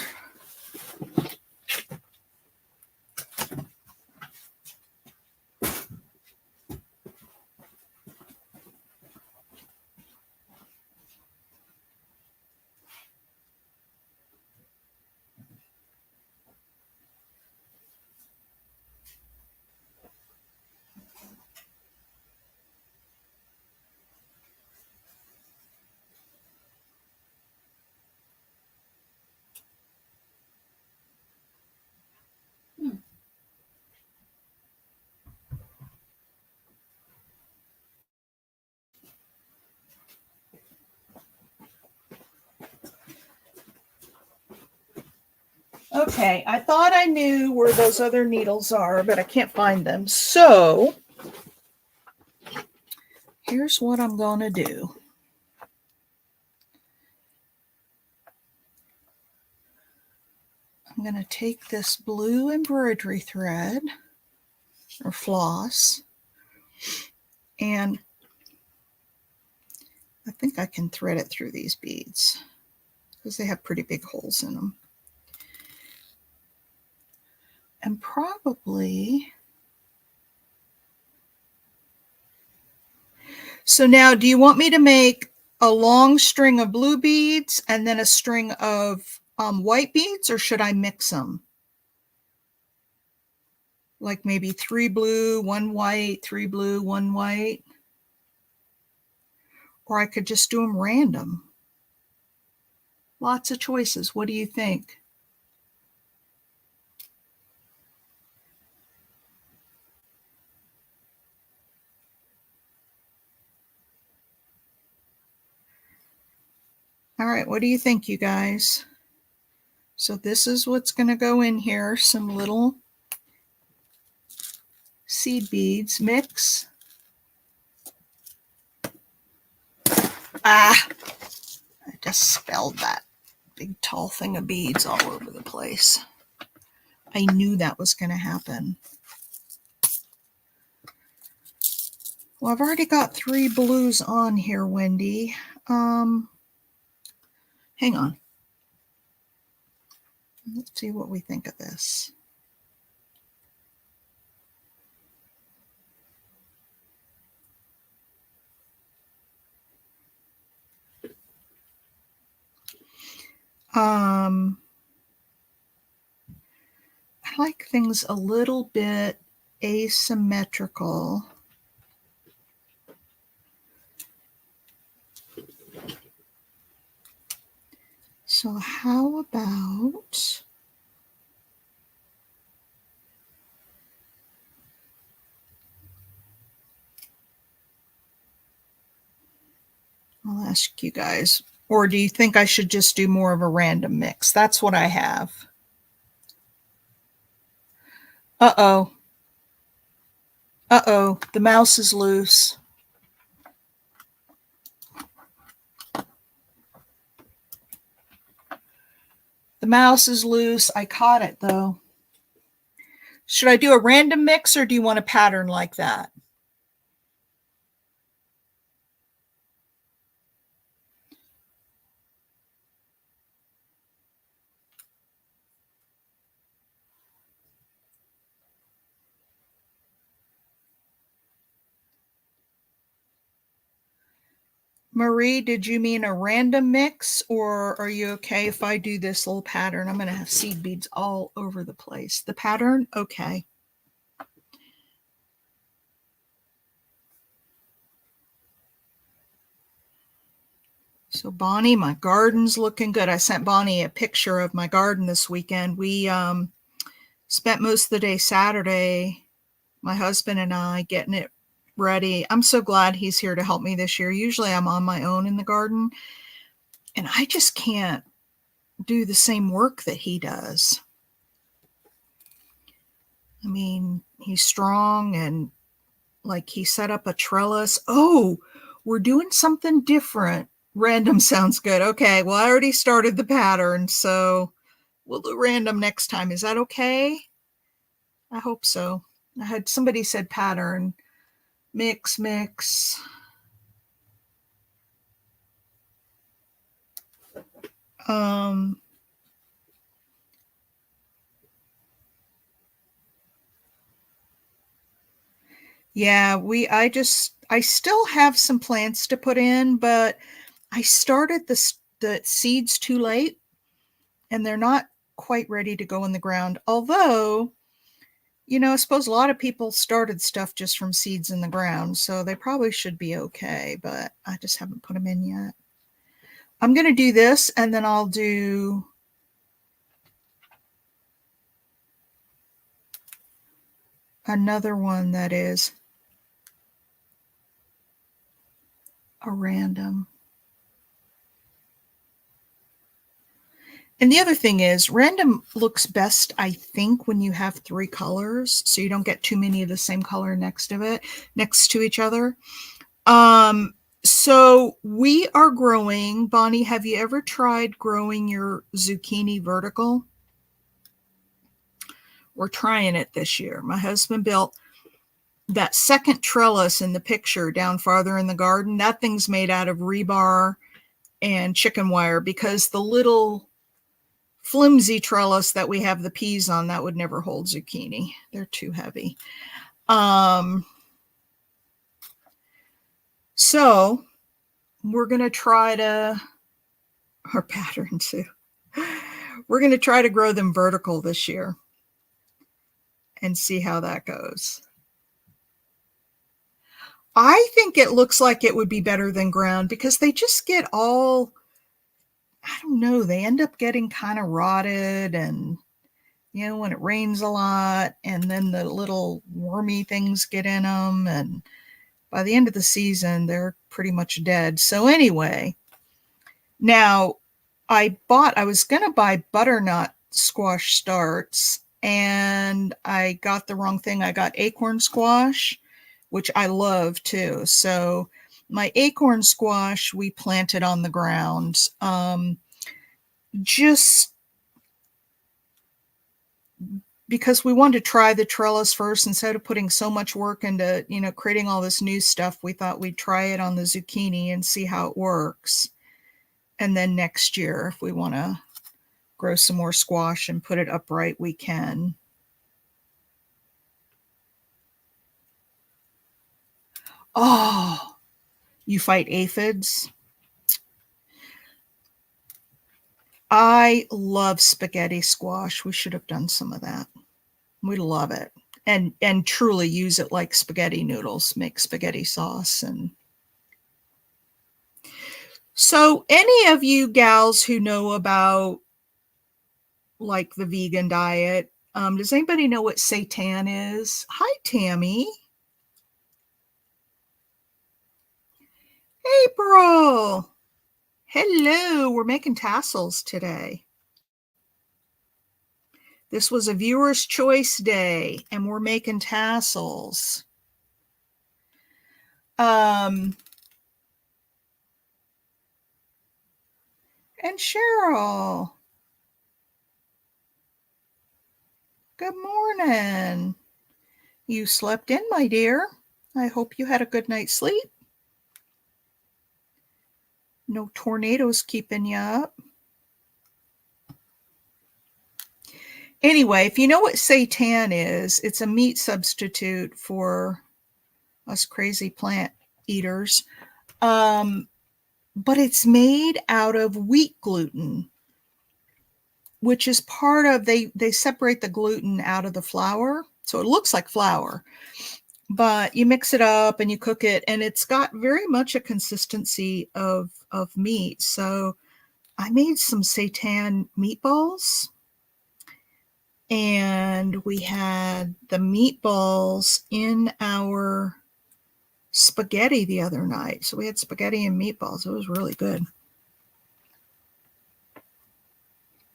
Okay, I thought I knew where those other needles are, but I can't find them. So Here's what I'm going to do. I'm going to take this blue embroidery thread or floss, and I think I can thread it through these beads because they have pretty big holes in them. And probably, so now do you want me to make a long string of blue beads and then a string of white beads, or should I mix them? Like maybe 3 blue, 1 white, 3 blue, 1 white. Or I could just do them random. Lots of choices. What do you think? All right, what do you think, you guys? So this is what's going to go in here. Some little seed beads. Mix. Ah, I just spilled that big tall thing of beads all over the place. I knew that was going to happen. Well, I've already got 3 blues on here, Wendy. Hang on. Let's see what we think of this. I like things a little bit asymmetrical. So how about I'll ask you guys, or do you think I should just do more of a random mix? That's what I have. Uh-oh. Uh-oh, the mouse is loose. The mouse is loose. I caught it though. Should I do a random mix, or do you want a pattern like that? Marie, did you mean a random mix, or are you okay if I do this little pattern? I'm going to have seed beads all over the place. The pattern? Okay. So Bonnie, my garden's looking good. I sent Bonnie a picture of my garden this weekend. We spent most of the day Saturday, my husband and I, getting it ready. I'm so glad he's here to help me this year. Usually I'm on my own in the garden, and I just can't do the same work that he does. I mean, he's strong, and like he set up a trellis. Oh, we're doing something different. Random sounds good. Okay, well, I already started the pattern, so we'll do random next time. Is that okay? I hope so. I had somebody said pattern. Mix. Yeah, I still have some plants to put in, but I started the seeds too late, and they're not quite ready to go in the ground. Although, I suppose a lot of people started stuff just from seeds in the ground, so they probably should be okay, but I just haven't put them in yet. I'm going to do this, and then I'll do another one that is a random. And the other thing is, random looks best, I think, when you have 3 colors, so you don't get too many of the same color next to each other. So we are growing. Bonnie, have you ever tried growing your zucchini vertical? We're trying it this year. My husband built that second trellis in the picture down farther in the garden. That thing's made out of rebar and chicken wire, because the little flimsy trellis that we have the peas on, that would never hold zucchini. They're too heavy. So we're going to try to, our pattern too. We're going to try to grow them vertical this year and see how that goes. I think it looks like it would be better than ground, because they just get all, I don't know, they end up getting kind of rotted, and you know, when it rains a lot, and then the little wormy things get in them, and by the end of the season they're pretty much dead. So anyway, now I was going to buy butternut squash starts, and I got the wrong thing. I got acorn squash, which I love too. So my acorn squash we planted on the ground. Just because we wanted to try the trellis first, instead of putting so much work into, you know, creating all this new stuff, we thought we'd try it on the zucchini and see how it works. And then next year, if we want to grow some more squash and put it upright, we can. Oh, you fight aphids? I love spaghetti squash. We should have done some of that. We love it. And truly use it like spaghetti noodles, make spaghetti sauce. And so any of you gals who know about like the vegan diet, does anybody know what seitan is? Hi, Tammy. April. Hello. We're making tassels today. This was a viewer's choice day, and we're making tassels. And Cheryl. Good morning. You slept in, my dear. I hope you had a good night's sleep. No tornadoes keeping you up. Anyway, if you know what seitan is, it's a meat substitute for us crazy plant eaters. But it's made out of wheat gluten, which is part of, they separate the gluten out of the flour. So it looks like flour, but you mix it up and you cook it, and it's got very much a consistency of meat. So I made some seitan meatballs, and we had the meatballs in our spaghetti the other night. So we had spaghetti and meatballs. It was really good.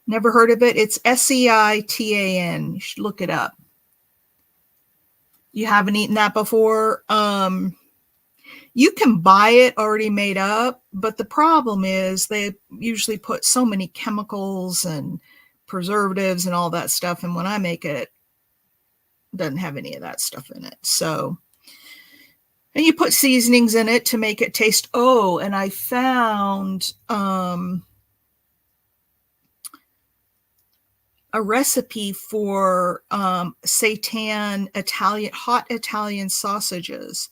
Never heard of it? It's seitan. You should look it up. You haven't eaten that before? You can buy it already made up, but the problem is they usually put so many chemicals and preservatives and all that stuff, and when I make it, it doesn't have any of that stuff in it. So, and you put seasonings in it to make it taste. Oh, and I found a recipe for seitan hot Italian sausages.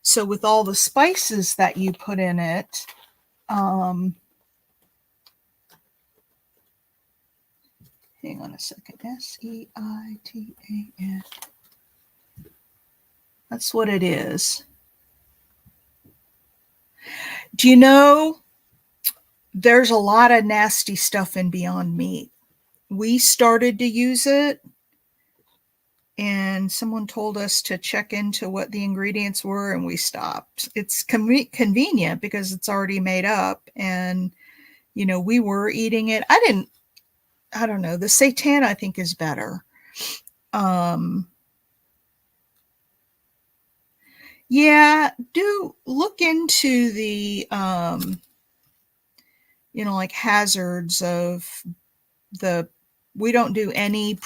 So with all the spices that you put in it, hang on a second, seitan. That's what it is. Do you know, there's a lot of nasty stuff in Beyond Meat. We started to use it, and someone told us to check into what the ingredients were, and we stopped. It's convenient because it's already made up, and you know, we were eating it. I don't know, the seitan I think is better. Yeah, do look into the like hazards of we don't do any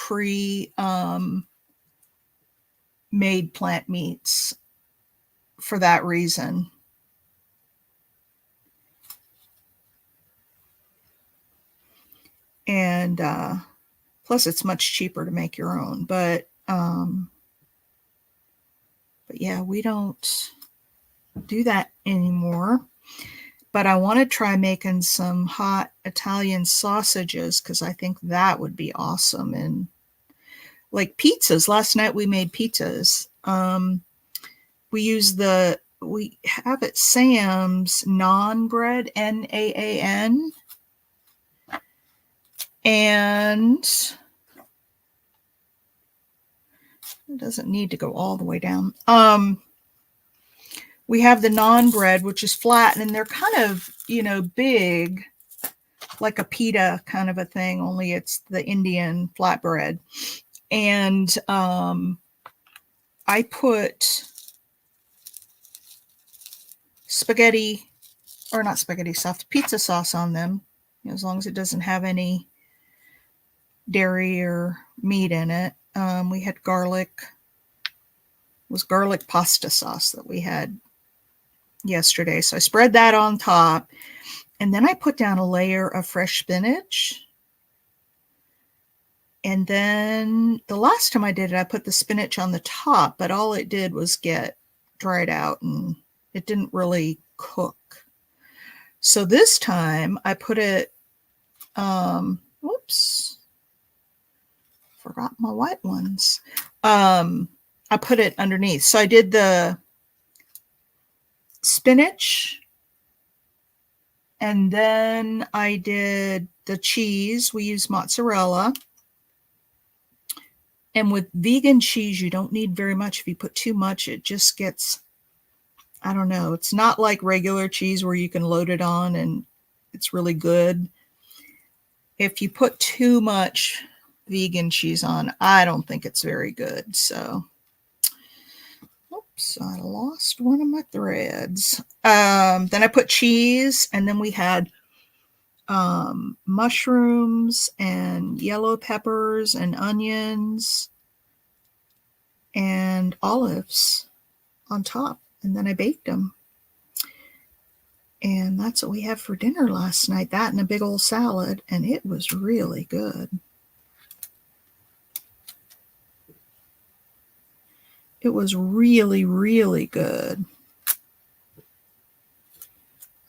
made plant meats for that reason. And plus it's much cheaper to make your own, but yeah, we don't do that anymore. But I want to try making some hot Italian sausages because I think that would be awesome. And like pizzas, last night we made pizzas. We have at Sam's naan bread, Naan, and it doesn't need to go all the way down. We have the naan bread, which is flat, and they're kind of, big, like a pita kind of a thing, only it's the Indian flatbread. And I put spaghetti, or not spaghetti sauce, pizza sauce on them, as long as it doesn't have any dairy or meat in it. We had garlic pasta sauce that we had yesterday. So I spread that on top, and then I put down a layer of fresh spinach. And then the last time I did it, I put the spinach on the top, but all it did was get dried out and it didn't really cook. So this time I put it, whoops, forgot my white ones. I put it underneath. So I did the spinach, and then I did the cheese. We use mozzarella. And with vegan cheese, you don't need very much. If you put too much, it just gets, I don't know. It's not like regular cheese where you can load it on and it's really good. If you put too much vegan cheese on, I don't think it's very good. So, oops, I lost one of my threads. Then I put cheese, and then we had mushrooms and yellow peppers and onions and olives on top. And then I baked them. And that's what we had for dinner last night, that and a big old salad. And it was really good. It was really, really good.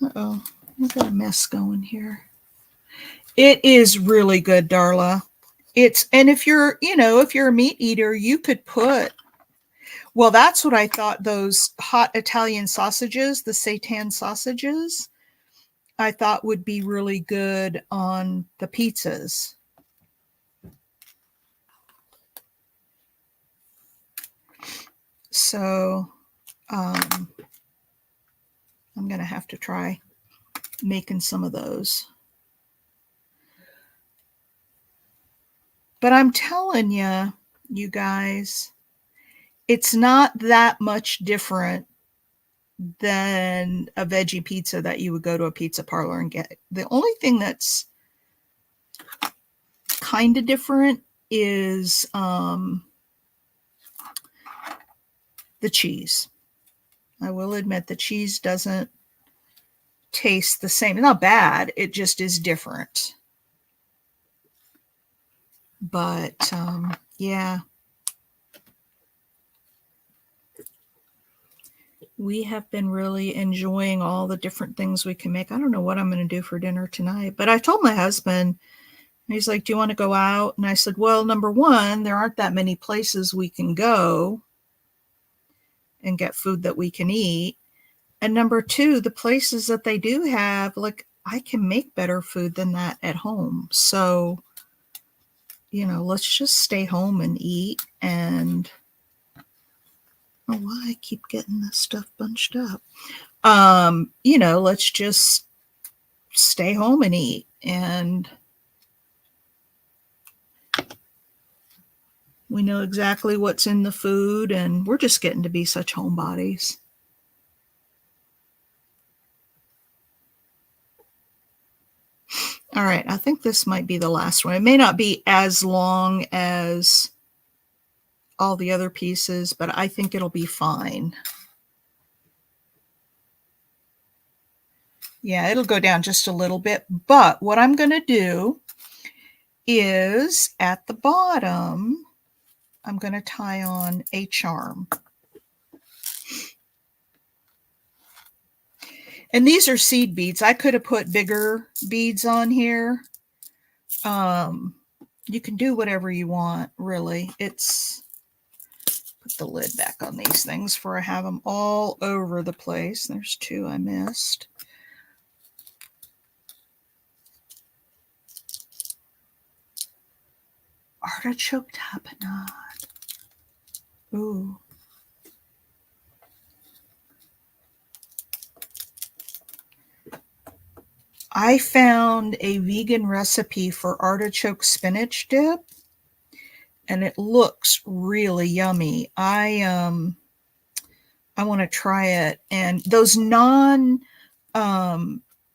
Uh-oh, I've got a mess going here. It is really good, Darla. And if you're a meat eater, you could put, well, that's what I thought, those hot Italian sausages, the seitan sausages, I thought would be really good on the pizzas. So I'm going to have to try making some of those. But I'm telling you, you guys, it's not that much different than a veggie pizza that you would go to a pizza parlor and get. The only thing that's kind of different is the cheese. I will admit the cheese doesn't taste the same. It's not bad. It just is different. But yeah, we have been really enjoying all the different things we can make. I don't know what I'm going to do for dinner tonight, but I told my husband, he's like, do you want to go out? And I said, well, number one, there aren't that many places we can go and get food that we can eat. And number two, the places that they do have, like, I can make better food than that at home. So, let's just stay home and eat. And I don't know why I keep getting this stuff bunched up. Let's just stay home and eat. And we know exactly what's in the food, and we're just getting to be such homebodies. All right, I think this might be the last one. It may not be as long as all the other pieces, but I think it'll be fine. Yeah, it'll go down just a little bit, but what I'm going to do is at the bottom, I'm going to tie on a charm. And these are seed beads. I could have put bigger beads on here. You can do whatever you want, really. It's, put the lid back on these things before I have them all over the place. There's two I missed. Artichoke tapenade. Ooh. I found a vegan recipe for artichoke spinach dip, and it looks really yummy. I want to try it. And those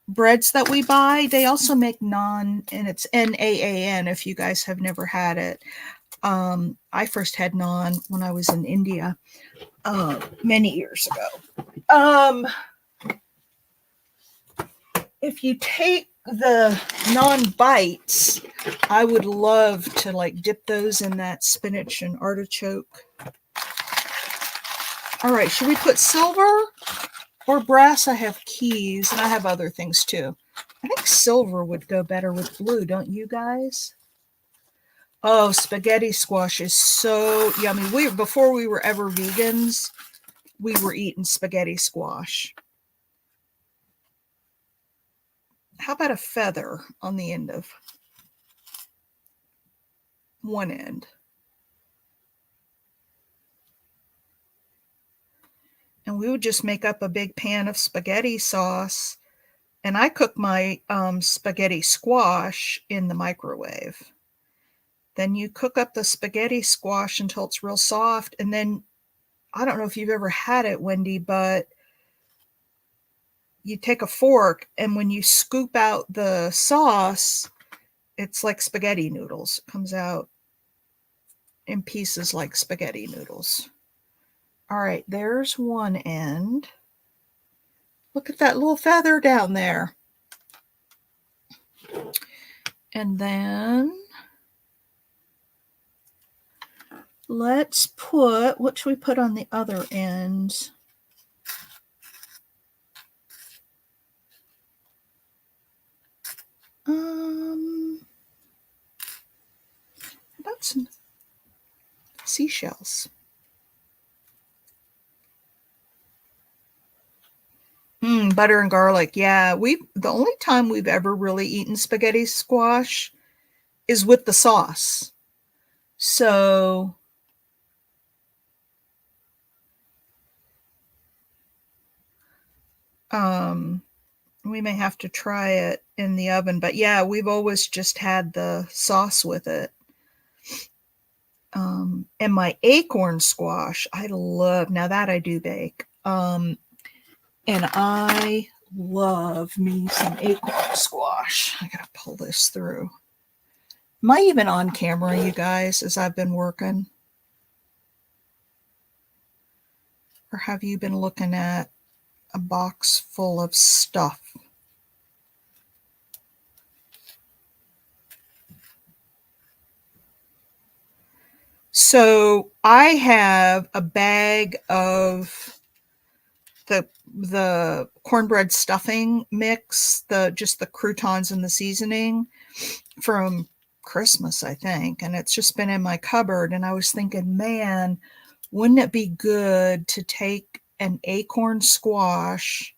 breads that we buy, they also make naan, and it's NAAN if you guys have never had it. I first had naan when I was in India many years ago. If you take the naan bites, I would love to like dip those in that spinach and artichoke. All right, should we put silver or brass? I have keys and I have other things too. I think silver would go better with blue, don't you guys? Oh, spaghetti squash is so yummy. Before we were ever vegans, we were eating spaghetti squash. How about a feather on the end of one end? And we would just make up a big pan of spaghetti sauce. And I cook my spaghetti squash in the microwave. Then you cook up the spaghetti squash until it's real soft. And then, I don't know if you've ever had it, Wendy, but you take a fork, and when you scoop out the sauce, it's like spaghetti noodles. It comes out in pieces like spaghetti noodles. All right, there's one end. Look at that little feather down there. And then let's put, what should we put on the other end? About some seashells. Butter and garlic. Yeah, the only time we've ever really eaten spaghetti squash is with the sauce. So we may have to try it in the oven, but yeah, we've always just had the sauce with it. And my acorn squash, I love, now that I do bake. And I love me some acorn squash. I gotta pull this through. Am I even on camera, you guys, as I've been working? Or have you been looking at a box full of stuff? So I have a bag of the cornbread stuffing mix, just the croutons and the seasoning from Christmas, I think. And it's just been in my cupboard. And I was thinking, man, wouldn't it be good to take an acorn squash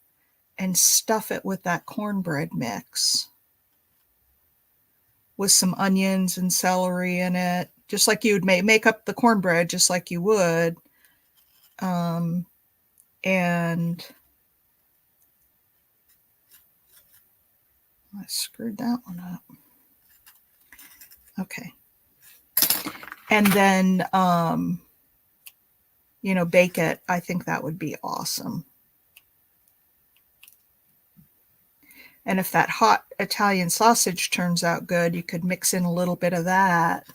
and stuff it with that cornbread mix with some onions and celery in it, just like you would make up the cornbread, just like you would. And I screwed that one up. Okay. And then, bake it. I think that would be awesome. And if that hot Italian sausage turns out good, you could mix in a little bit of that.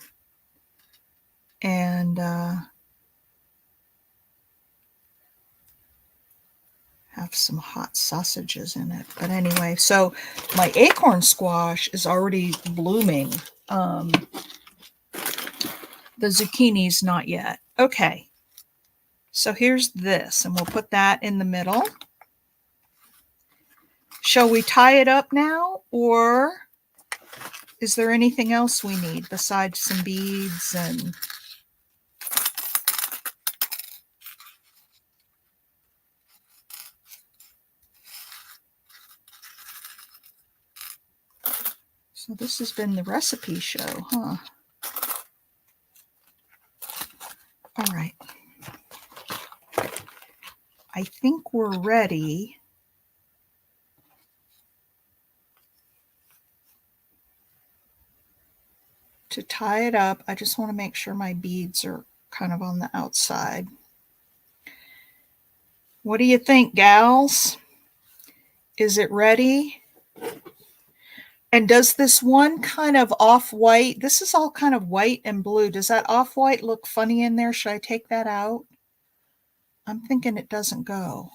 And have some hot sausages in it. But anyway, so my acorn squash is already blooming. The zucchini's not yet. Okay. So here's this, and we'll put that in the middle. Shall we tie it up now, or is there anything else we need besides some beads and... So this has been the recipe show, huh? All right. I think we're ready to tie it up. I just want to make sure my beads are kind of on the outside. What do you think, gals? Is it ready? And does this one kind of off-white, this is all kind of white and blue. Does that off-white look funny in there? Should I take that out? I'm thinking it doesn't go.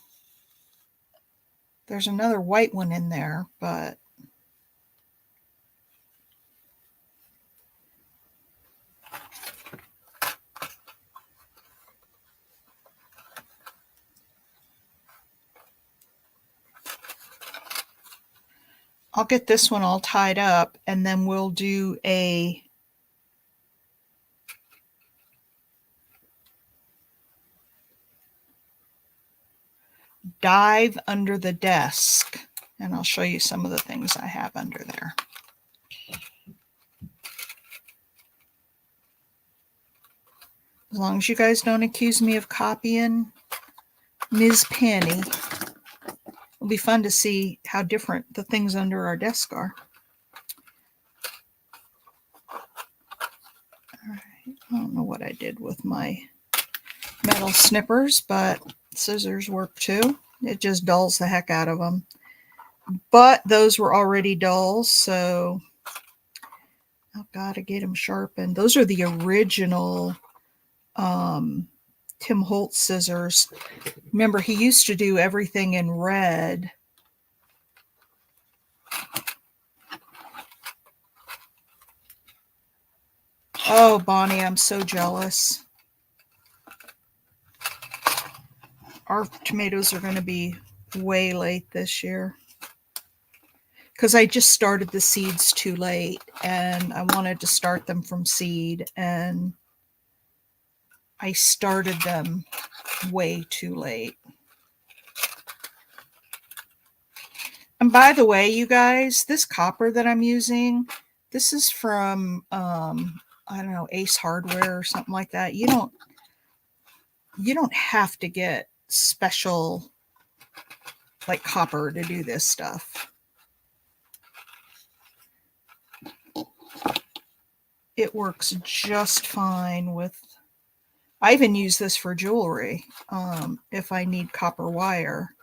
There's another white one in there, but I'll get this one all tied up, and then we'll do a dive under the desk, and I'll show you some of the things I have under there. As long as you guys don't accuse me of copying Ms. Penny. It'll be fun to see how different the things under our desk are. All right. I don't know what I did with my metal snippers, but scissors work too. It just dulls the heck out of them. But those were already dull, so I've got to get them sharpened. Those are the original Tim Holtz scissors. Remember, he used to do everything in red. Oh, Bonnie, I'm so jealous. Our tomatoes are going to be way late this year because I just started the seeds too late, and I wanted to start them from seed, and I started them way too late. And by the way, you guys, this copper that I'm using, this is from, I don't know, Ace Hardware or something like that. You don't have to get special like copper to do this stuff. It works just fine with, I even use this for jewelry if I need copper wire,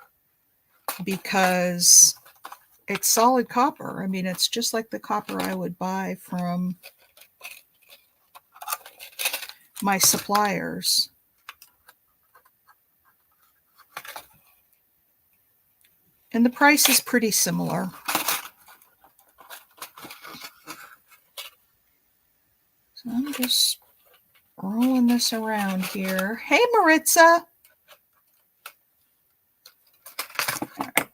because it's solid copper. I mean, it's just like the copper I would buy from my suppliers. And the price is pretty similar. So I'm just rolling this around here. Hey, Maritza. All right. I'm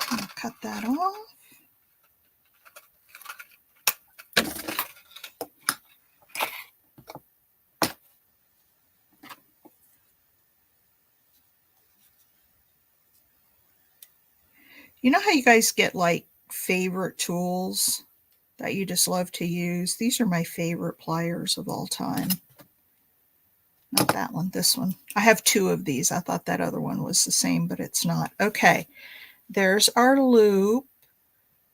gonna cut that off. You know how you guys get like favorite tools that you just love to use? These are my favorite pliers of all time. Not that one, this one. I have two of these. I thought that other one was the same, but it's not. Okay, there's our loop.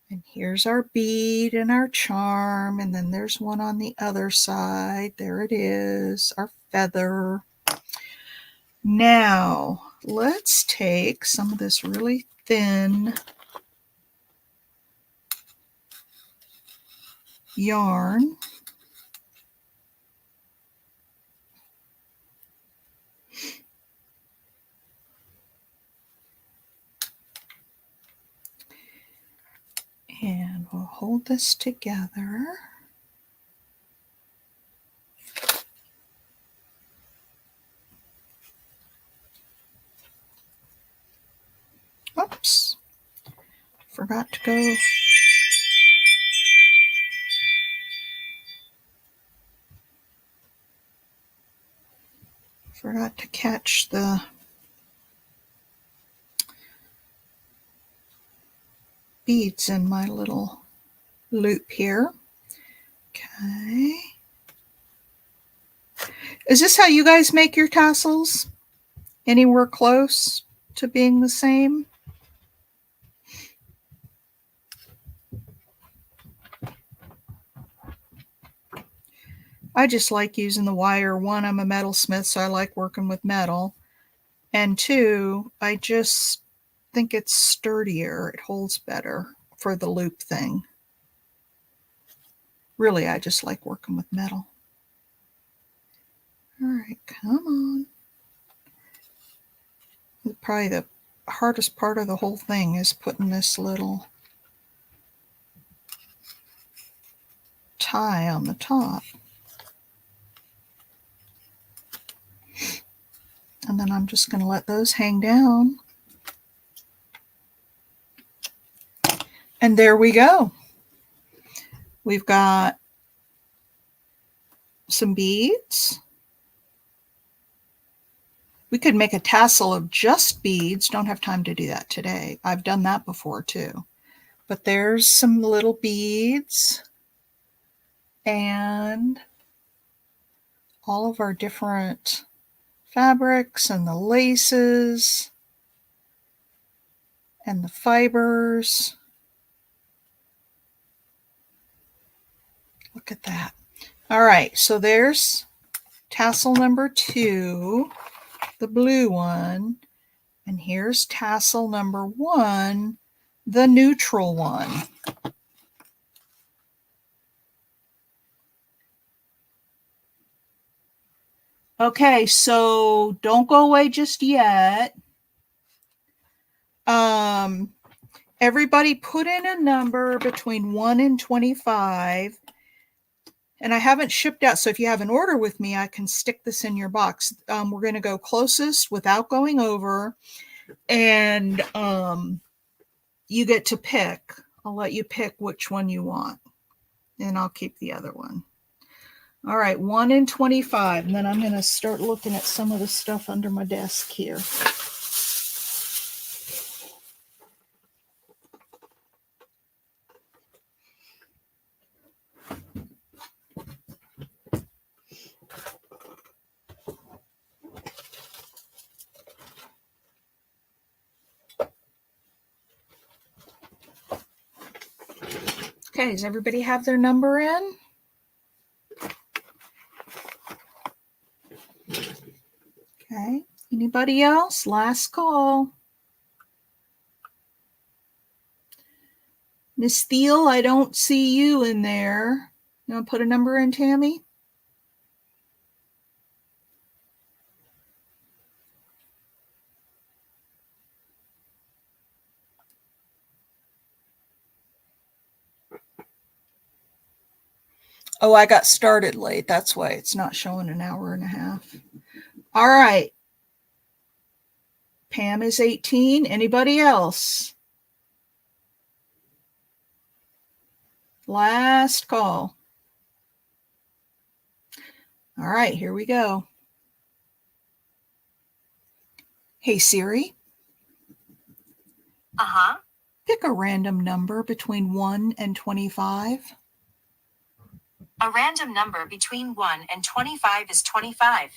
And here's our bead and our charm. And then there's one on the other side. There it is, our feather. Now, let's take some of this really thin yarn. And we'll hold this together. Oops, forgot to go. Forgot to catch the beads in my little loop here. Okay. Is this how you guys make your tassels? Anywhere close to being the same? I just like using the wire. One, I'm a metalsmith, so I like working with metal. And two, I just think it's sturdier. It holds better for the loop thing. Really, I just like working with metal. All right, come on. Probably the hardest part of the whole thing is putting this little tie on the top. And then I'm just going to let those hang down. And there we go. We've got some beads. We could make a tassel of just beads. Don't have time to do that today. I've done that before too. But there's some little beads and all of our different fabrics and the laces and the fibers. Look at that. All right, so there's tassel number 2, the blue one, and here's tassel number 1, the neutral one. Okay, so don't go away just yet. Everybody put in a number between 1 and 25. And I haven't shipped out, so if you have an order with me, I can stick this in your box. We're going to go closest without going over. And you get to pick. I'll let you pick which one you want. And I'll keep the other one. All right, 1 and 25. And then I'm going to start looking at some of the stuff under my desk here. Okay, does everybody have their number in? Okay, anybody else? Last call. Miss Steele, I don't see you in there. You want to put a number in, Tammy? Oh, I got started late. That's why it's not showing an hour and a half. All right. Pam is 18. Anybody else? Last call. All right, here we go. Hey, Siri. Uh-huh. Pick a random number between 1 and 25. A random number between 1 and 25 is 25.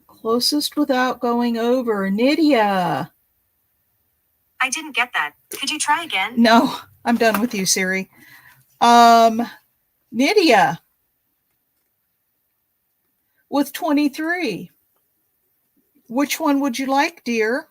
Closest without going over. Nydia. I didn't get that. Could you try again? No, I'm done with you, Siri. Nydia. With 23. Which one would you like, dear?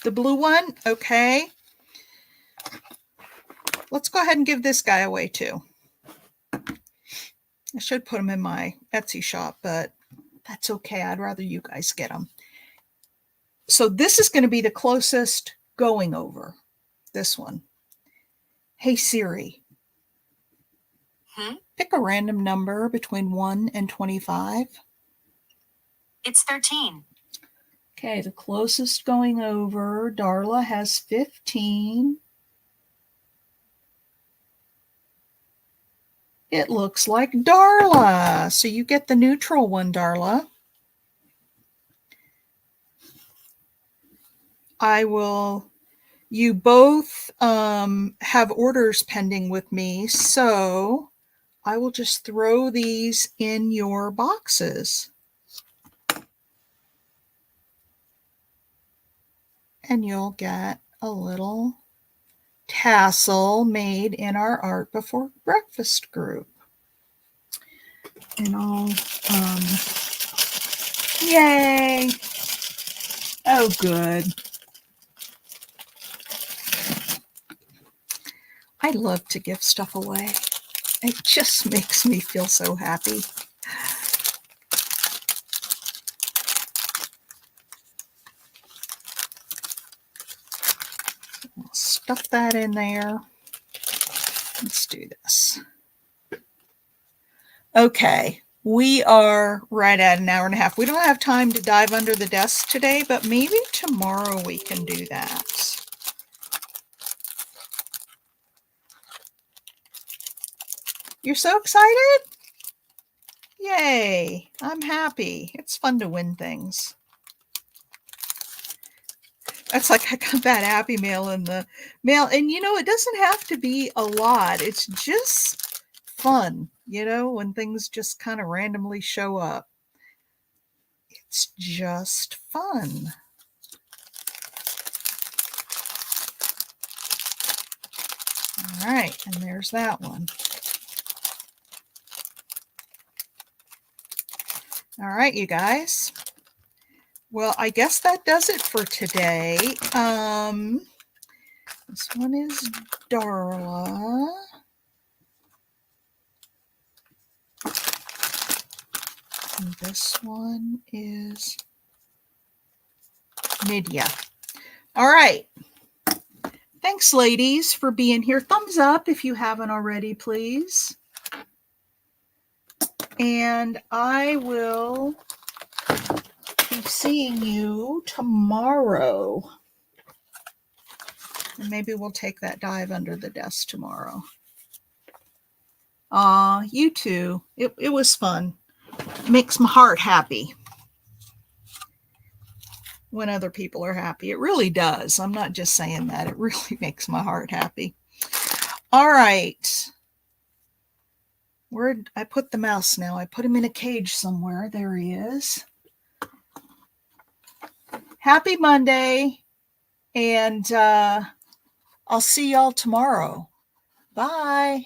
The blue one? Okay. Let's go ahead and give this guy away too. I should put him in my Etsy shop, but that's okay. I'd rather you guys get them. So this is going to be the closest going over. This one. Hey Siri. Pick a random number between 1 and 25. It's 13. Okay, the closest going over. Darla has 15. It looks like Darla. So you get the neutral one, Darla. You both have orders pending with me, so I will just throw these in your boxes. And you'll get a little tassel made in our Art Before Breakfast group. And I'll, yay! Oh, good. I love to give stuff away. It just makes me feel so happy. I'll stuff that in there. Let's do this. Okay, we are right at an hour and a half. We don't have time to dive under the desk today, but maybe tomorrow we can do that. You're so excited? Yay, I'm happy. It's fun to win things. That's like I got that happy mail in the mail. And you know, it doesn't have to be a lot. It's just fun, you know, when things just kind of randomly show up. It's just fun. All right, and there's that one. All right, you guys. Well, I guess that does it for today. This one is Darla. And this one is Nydia. All right. Thanks, ladies, for being here. Thumbs up if you haven't already, please. And I will be seeing you tomorrow. And maybe we'll take that dive under the desk tomorrow. You too. It was fun. It makes my heart happy when other people are happy. It really does. I'm not just saying that. It really makes my heart happy. All right. Where'd I put the mouse now? I put him in a cage somewhere. There he is. Happy Monday. And I'll see y'all tomorrow. Bye.